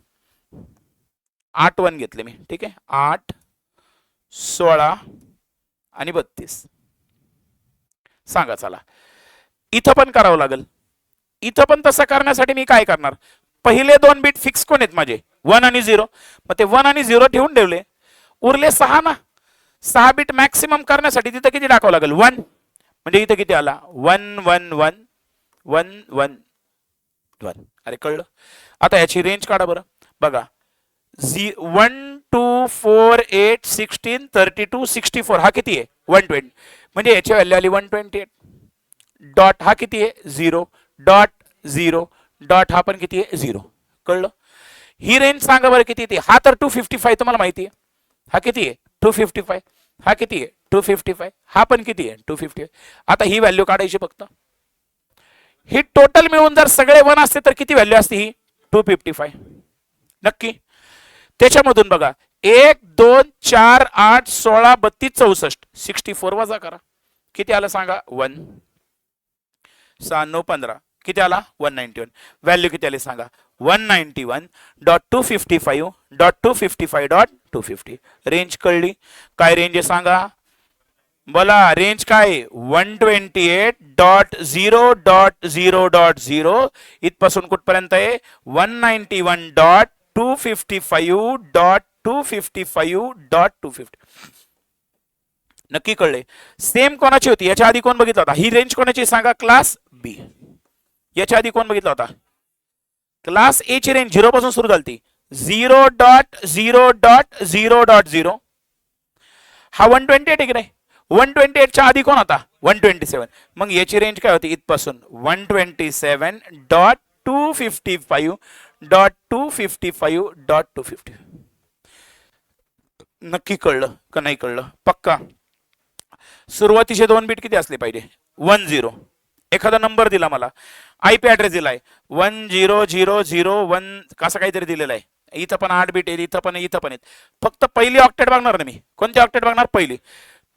8 1 घेतले मी, ठीक आहे. 8 16 आणि 32. सांगा चला, इथं पण करावं लागेल. इथं पण तसं करण्यासाठी मी काय करणार, पहिले 2 बीट फिक्स कोण आहेत माझे, 1 आणि 0. मग ते 1 आणि 0 ठेवून ठेवले, उरले 6 ना. 6 बीट मॅक्सिमम करण्यासाठी तिथं किती टाकावं लागेल, 1. म्हणजे इथं किती आला, 1 1 1 1 1 1. अरे कळलं. आता याची रेंज काढा बरं. बघा 1 2 4 8 16 32 64. हा किती आहे, 120. म्हणजे याची व्हॅल्यू आली 128. डॉट हा किती आहे, 0. डॉट 0 डॉट हा पण किती आहे, 0. कळलं. ही रेंज सांगा बरं किती येते. हा तर 255 तुम्हाला माहिती आहे. हा किती आहे, 255. हा किती आहे, 255. हा पण किती आहे, 255. आता ही व्हॅल्यू काढायची फक्त. ही टोटल मिळून जर सगळे 1 असते तर किती व्हॅल्यू असते ही, 255. नक्की. त्याच्यामधून बघा 1 2 4 8 16 32 64. 64 वजा करा, किती आलं सांगा, 1. 6 9 15 किती आला, 191. व्हॅल्यू किती आली सांगा, 191.255.255.250. रेंज कळली. काय रेंज आहे सांगा, बोला रेंज काय, 128.0.0.0. इथपासून कुठपर्यंत आहे, 191.255.255.250. नक्की कळले. सेम कोणाची होती, याच्या आधी कोण बघितला होता, ही रेंज कोणाची सांगा, क्लास बी. याच्या आधी कोण बघितला होता, क्लास ए ची रेंज 0 पासून सुरू झाली, 0.0.0.0 हा 128 आहे की नाही 128 च्या आधी कोण होता 127 मग याची रेंज काय होती इथपासून 127.255.255.250 नक्की कळलं का नाही कळलं पक्का सुरुवातीचे दोन बीट किती असले पाहिजे 10 एखादा नंबर दिला मला आयपी ऍड्रेस दिलाय 1000 कसं काहीतरी दिलेला आहे इथं पण 8 बीट आहे इथं पण आहेत फक्त पहिली ऑक्टेट बघणार ना मी कोणती ऑक्टेट बघणार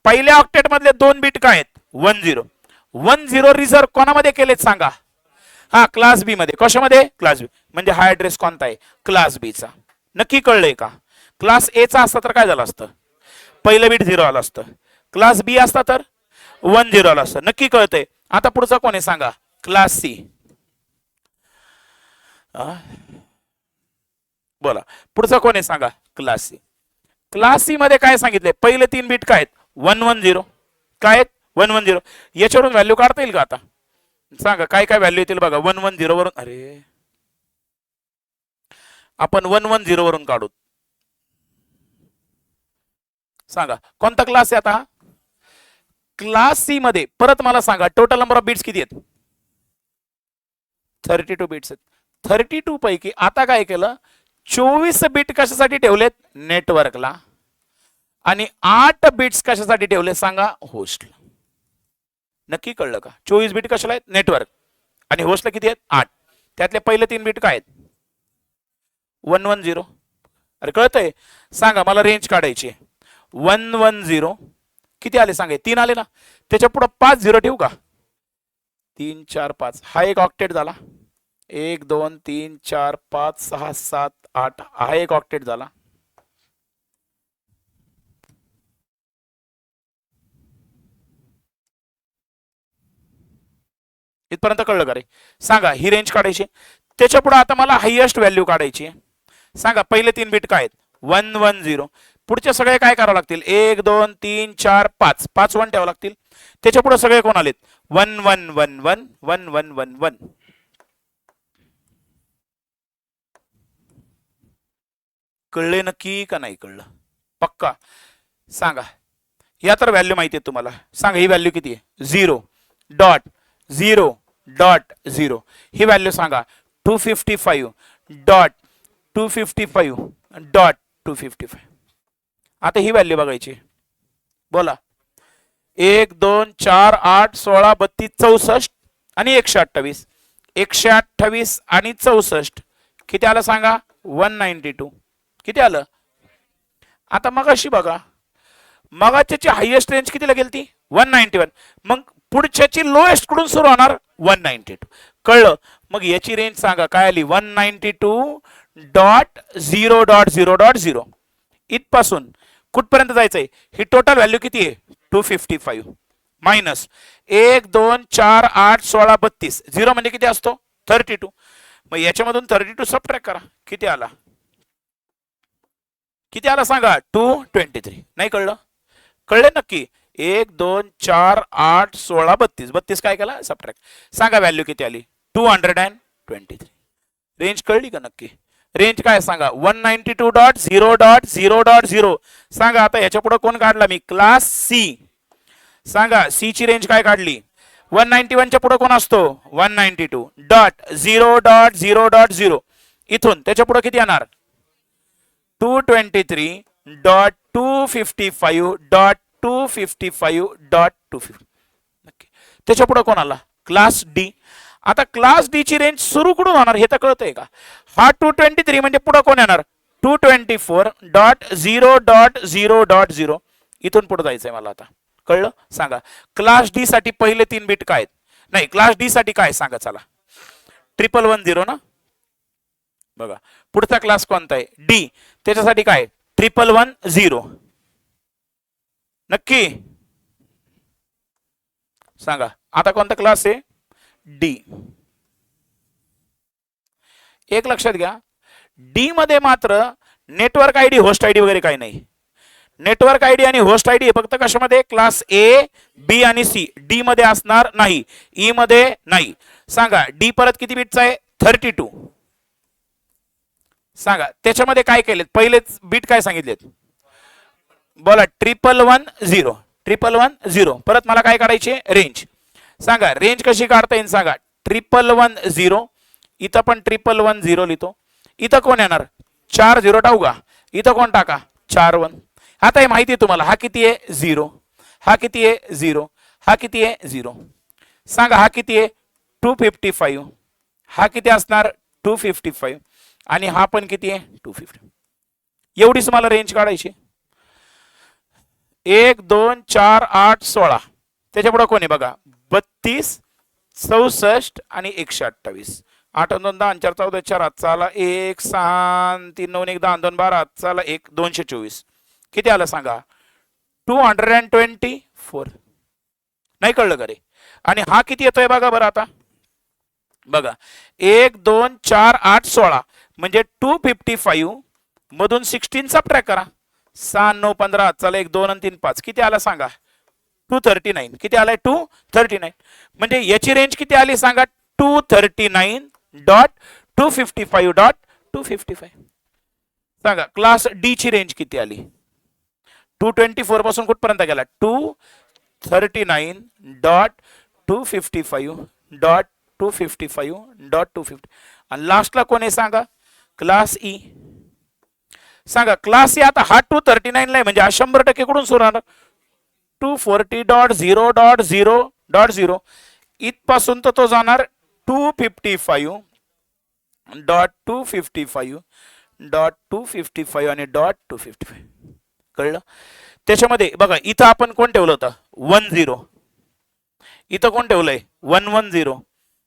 पहिल्या ऑक्टेट मधले दोन बीट काय आहेत 10 रिझर्व कोणामध्ये केलेत सांगा हा क्लास बी मध्ये कशामध्ये क्लास बी म्हणजे हा ऍड्रेस कोणता आहे क्लास बी चा नक्की कळलंय का क्लास ए चा असता तर काय झालं असतं पहिलं बीट 0 आलं असतं क्लास बी असता तर 10 आलं असतं नक्की कळतंय आता पुढचा कोण आहे सांगा क्लास सी बोला पुढचा कोण आहे सांगा क्लास सी मध्ये काय सांगितले पहिले 3 बीट काय आहेत 110 काय आहेत 110 याच्यावरून व्हॅल्यू काढता येईल का आता सांगा काय काय व्हॅल्यू येतील बघा 110 वरून अरे आपण 110 वरून काढू सांगा कोणता क्लास आहे आता क्लास सी मध्ये परत मला सांगा टोटल नंबर ऑफ बीट्स किती आहेत 32 बीट्स आहेत 32 पैकी आता काय केलं 24 बीट कशासाठी ठेवलेत नेटवर्कला आणि 8 बिट्स कशासाठी ठेवले सांगा होस्टला नक्की कळलं का 24 बीट कशाला आहेत नेटवर्क आणि होस्टला किती आहेत 8 त्यातले पहिले 3 बीट काय आहेत 110 अरे कळतंय सांगा मला रेंज काढायची 110 किती आले सांगा 3 आले ना त्याच्या पुढे 5 0 ठेवू का 3 4 5 हा एक ऑक्टेट झाला 1 2 3 4 5 6 7 8 हा एक ऑक्टेट झाला इथपर्यंत कळलं का रे सांगा ही रेंज काढायची त्याच्या पुढे आता मला हायेस्ट व्हॅल्यू काढायची सांगा पहिले 3 बीट काय आहेत 110 पुढचे सगळे काय करावं लागतील 1 2 3 4 5 5 1 ठेवावं लागतील त्याच्या पुढे सगळे कोण आलेत 1111 कळले नक्की का नाही कळलं पक्का सांगा या तर व्हॅल्यू माहिती आहे तुम्हाला सांगा ही व्हॅल्यू किती आहे 0.0.0 ही व्हॅल्यू सांगा 255.255.255 आता ही व्हॅल्यू बघायची बोला 1 2 4 8 16 32 64 आणि 128 128 आणि 64 किती आलं सांगा 192 किती आलं आता मगाशी बघा मगाच्याची हायेस्ट रेंज कितीला गेली ती 191 मग पुढच्याची लोएस्ट कडून सुरू होणार 192 कळलं मग याची रेंज सांगा काय आली 192.0.0.0 इथपासून कुठपर्यंत जायचंय ही टोटल व्हॅल्यू किती आहे 255 मायनस 1 2 4 8 16 32 0 म्हणजे किती असतो 32 मग याच्यामधून 32 सबट्रॅक्ट करा किती आला सांगा 223 नाही कळलं कळले नक्की 1 2 4 8 16 32 32 काय केला सबट्रॅक्ट सांगा व्हॅल्यू किती आली 223 रेंज कळली का नक्की रेंज काय सांगा 192.0.0.0 सांगा आता याच्या पुढे कोण काढला मी क्लास सी सांगा सी ची रेंज काय काढली 191 च्या पुढे कोण असतो 192.0.0.0 इथून त्याच्या पुढे किती येणार 223.255.255.250 नक्की त्याच्या पुढे कोण आला क्लास डी आता क्लास डी ची रेंज सुरू कुठून होणार हे तर कळतंय का हा 223 म्हणजे पुढे कोण येणार 224.0.0.0 इथून पुढे जायचंय मला आता कळलं सांगा क्लास डी साठी पहिले 3 बीट काय नाही क्लास डी साठी काय सांगा चला 1110 ना बघा पुढचा क्लास कोणता आहे डी त्याच्यासाठी काय 1110 नक्की सांगा आता कोणता क्लास आहे डी एक लक्षात घ्या डी मध्ये मात्र नेटवर्क आयडी होस्ट आयडी वगैरे काही नाही नेटवर्क आयडी आणि होस्ट आयडी फक्त कशामध्ये क्लास ए बी आणि सी डी मध्ये असणार नाही ई मध्ये नाही सांगा डी परत किती बिटचा आहे 32 सांगा त्याच्यामध्ये काय केलेत, पहिलेच बीट काय सांगितलेत, बोला 1110 1110. परत मला काय काढायचे, रेंज. सांगा रेंज कशी काढता येईल, सांगा 1110. इथं पण 1110 लिहितो. इथं कोण येणार, 4 0 टाकू का, इथं कोण टाका 4 1. आता हे माहिती आहे तुम्हाला, हा किती आहे 0, हा किती आहे 0, हा किती आहे 0. सांगा हा किती आहे 255, हा किती असणार 255, आणि हा पण किती आहे 250. एवढीच मला रेंज काढायची. 1 2 4 8 16. त्याच्या पुढे कोण आहे बघा, 32 64 आणि 128. 8 2 10 4 14 4 हात चाला 1 6 3 9 1 10 2 12 हात चाला 1 224. किती आलं सांगा, 224. नाही कळलं का रे. आणि हा किती येतोय बघा बरं, आता बघा 1 2 4 8 16 म्हणजे 255 मधून 16 सबट्रॅक्ट करा, 6 9 15 चला 1 2 आणि 3 5. किती आला सांगा 239. किती आलाय 239. म्हणजे याची रेंज किती आली सांगा 239.255.255. सांगा क्लास डी ची रेंज किती आली, 224 पासून कुठपर्यंत गेला 239.255.255.250. आणि लास्टला कोण आहे सांगा, क्लास ई. सांगा क्लास ई आता हा 239 ला आहे, म्हणजे हा 100% कुठून सुरू होणार 240.0.0.0. इथपासून तर तो जाणार 255.255.255 आणि .255. कळलं. त्याच्यामध्ये बघा इथं आपण कोण ठेवलं होतं 10, इथं कोण ठेवलंय 110,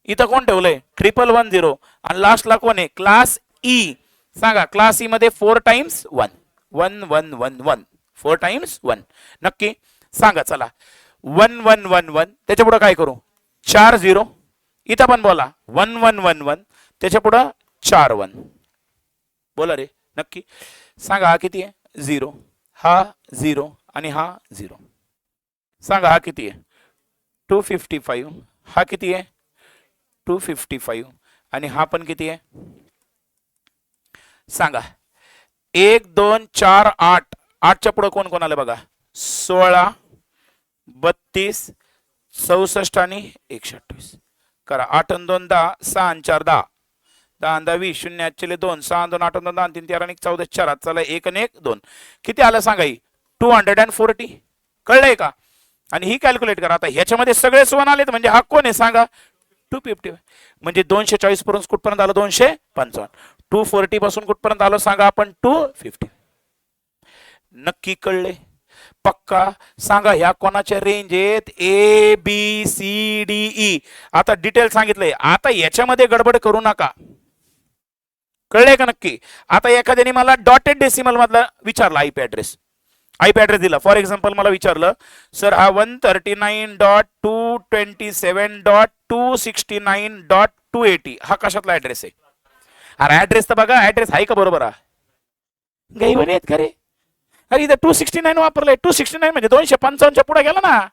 इथं कोण ठेवलंय 1110, आणि लास्टला कोण आहे क्लास ई. सांगा क्लास ई मध्ये 4 टाइम्स 1 1 1 1 1 4 टाइम्स 1. नक्की सांगा चला 1 1 1 1. त्याच्या पुढे काय करू 4 0. इथं पण बोला 1 1 1 1. त्याच्या पुढे 4 1. बोला रे नक्की सांगा हा किती आहे 0, हा 0 आणि हा 0. सांगा हा किती आहे 255, हा किती आहे 255 आणि हा पण किती आहे सांगा 1 2 4 8. 8च्या पुढे कोण कोण आलं बघा 16 32 64 आणि 128. करा 8 2 10 6 4 10 10 10 20 0 8 2 6 2 8 2 10 3 13 आणि 14 4 चला 1 आणि 1 2. किती आलं सांगा 240. कळलंय का. आणि ही कॅल्क्युलेट करा. आता ह्याच्यामध्ये सगळे वन आलेत म्हणजे हा कोण आहे सांगा 250. म्हणजे 240 पासून कुठपर्यंत आलो 255. 240 पासून कुठपर्यंत आलो सांगा आपण 250. नक्की कळले पक्का. सांगा ह्या कोणाच्या रेंज आहेत A B C D E. आता डिटेल सांगितलंय. आता याच्यामध्ये गडबड करू नका. कळले का नक्की. आता एखाद्याने मला डॉटेड डेसिमल मधला विचारला आयपी ऍड्रेस दिला. फॉर एक्झाम्पल मला विचारलं सर हा 139.227.269.280 हा कशातला ऍड्रेस आहे. अरे ऍड्रेस तर बघा ऍड्रेस आहे का बरोबर. काही म्हणे आहेत खरे. अरे इथं 269 वापरलंय. 269 म्हणजे 255च्या पुढे गेला ना.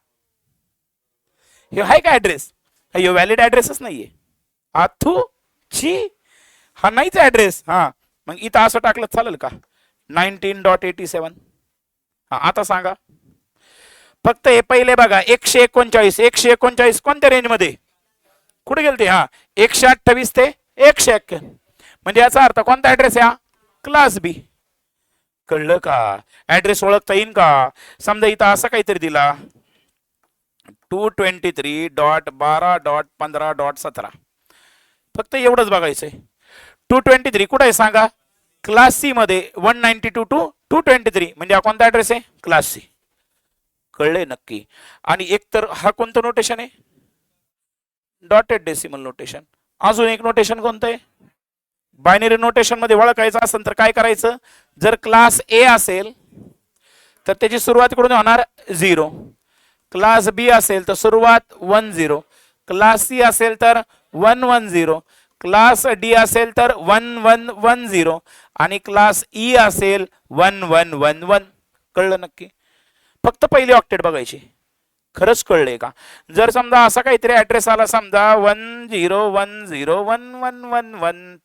हे आहे का ऍड्रेस. हे व्हॅलिड ऍड्रेसच नाहीये. आथू ची हा नाहीच ऍड्रेस. हा मग इथं असं टाकलं चालेल का 19.87. हा आता सांगा फक्त हे पहिले बघा 139 कोणत्या रेंज मध्ये कुठे गेलते. हा 128 ते 151 म्हणजे याचा अर्थ कोणता ऍड्रेस आहे हा क्लास बी. कळलं का. ऍड्रेस ओळखता येईल का. समजा इथं असं काहीतरी दिला 223.12.15.17. फक्त एवढंच बघायचंय. 223 कुठे आहे सांगा क्लास सी मध्ये 192 टू 223 म्हणजे हा कोणता ऍड्रेस आहे क्लास सी. कळले नक्की. आणि एक तर हा कोणतं नोटेशन आहे डॉटेड डेसिमल नोटेशन. अजून एक नोटेशन कोणतं आहे बायनरी नोटेशन मध्ये ओळखायचं असेल तर काय करायचं. जर क्लास ए असेल तर त्याची सुरुवात कुठून होणार 0. क्लास बी असेल तर सुरुवात 10. क्लास सी असेल तर 110. क्लास डी असेल तर 1110 आणि क्लास ई असेल 1111. कळलं नक्की. फक्त पहिली ऑक्टेट बघायची. खरंच कळले का. जर समजा असा काहीतरी ऍड्रेस आला समजा 10101111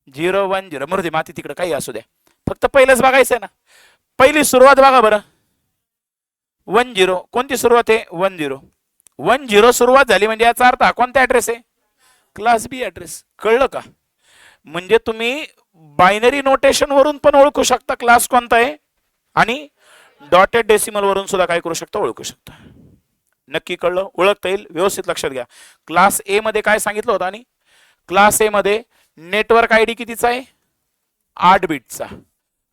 010 मृदे माती तिकडे काही असू द्या, फक्त पहिलंच बघायचंय ना. पहिली सुरुवात बघा बरं, 10. कोणती सुरुवात आहे? 10. 10 सुरुवात झाली म्हणजे याचा अर्थ हा कोणता ऍड्रेस आहे? क्लास बी ऍड्रेस. कळलं का? म्हणजे तुम्ही बायनरी नोटेशन वरून पण ओळखू शकता क्लास कोणता आहे, आणि डॉटेड डेसिमल वरून सुद्धा काय करू शकता? ओळखू शकता. नक्की कळलं? ओळखता येईल? व्यवस्थित लक्षात घ्या. क्लास ए मध्ये काय सांगितलं होतं? आणि क्लास ए मध्ये नेटवर्क आयडी कितीचा आहे? 8 बिटचा.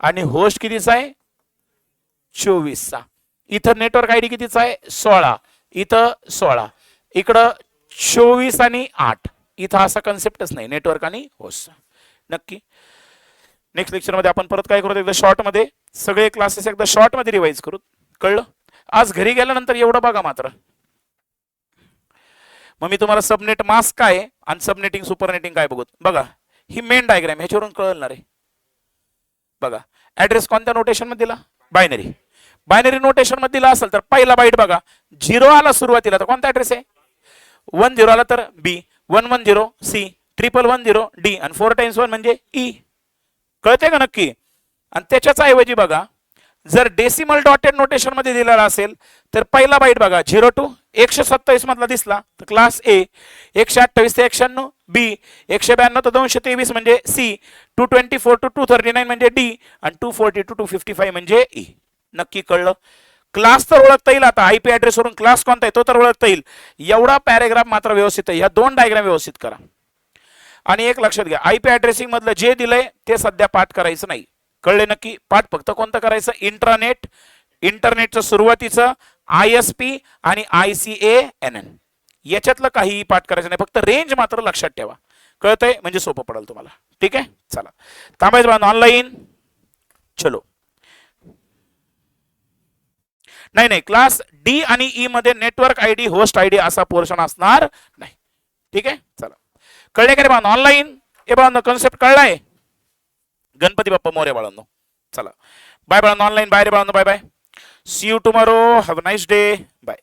आणि होस्ट कितीचा आहे? 24चा. इथं नेटवर्क आयडी कितीचा आहे? 16. इथं 16. इकडं 24 आणि 8. इथं असा कन्सेप्टच नाही नेटवर्क आणि होस्ट. नक्की नेक्स्ट लेक्चर मध्ये आपण परत काय करू? एकदा शॉर्ट मध्ये सगळे क्लासेस एकदा शॉर्ट मध्ये रिवाइज करू. कळलं? आज घरी गेल्यानंतर एवढं बघा मात्र. मग मी तुम्हाला सबनेट मास्क काय आणि सबनेटिंग सुपरनेटिंग काय बघू. बघा ही मेन डायग्राम, ह्याच्यावरून कळणार आहे. बघा ऍड्रेस कोणत्या नोटेशन मध्ये दिला? बायनरी. बायनरी नोटेशन मध्ये दिला असेल तर पहिला बाईट बघा, 0 आला सुरुवातीला तर कोणता ऍड्रेस आहे? 10 आला तर बी, 110 सी, 1110 डी, आणि 4 टाइम्स 1 म्हणजे ई. कळते का नक्की? आणि त्याच्याच ऐवजी बघा, जर डेसिमल डॉटेड नोटेशन मध्ये दिलेला असेल तर पहिला बाईट बघा, 0 to 127 मधला दिसला तर क्लास ए, 128 ते 196 बी, 192 ते 223 म्हणजे सी, 224 to 239 म्हणजे डी, आणि 240 to 255 म्हणजे ई. नक्की कळलं? क्लास तर ओळखता येईल. आता आयपी ऍड्रेस वरून क्लास कोणता आहे तो तर ओळखता येईल. एवढा पॅरेग्राफ मात्र व्यवस्थित आहे. ह्या 2 डायग्राम व्यवस्थित करा. आणि एक लक्षात घ्या, आयपी ऍड्रेसिंग मधलं जे दिलंय ते सध्या पाठ करायचं नाही. कळले नक्की? पाठ फक्त कोणतं करायचं? इंट्रानेट, इंटरनेटचं सुरुवातीचं, ISP आणि ICANN याच्यातलं काहीही पाठ करायचं नाही. फक्त रेंज मात्र लक्षात ठेवा. कळतंय? म्हणजे सोपं पडेल तुम्हाला. ठीक आहे, चला थांबायचं बघा. ऑनलाईन चलो. नाही, क्लास डी आणि ई मध्ये नेटवर्क आयडी, होस्ट आयडी असा पोर्शन असणार नाही. ठीक आहे, चला. कळले का रे बाळांनो? ऑनलाईन हे बाळांनो कन्सेप्ट कळलाय? गणपती बाप्पा मोरे बाळांनो. चला बाय बाळांनो. ऑनलाईन बाय रे बाळांनो. Bye bye. See you tomorrow. Have a nice day. Bye.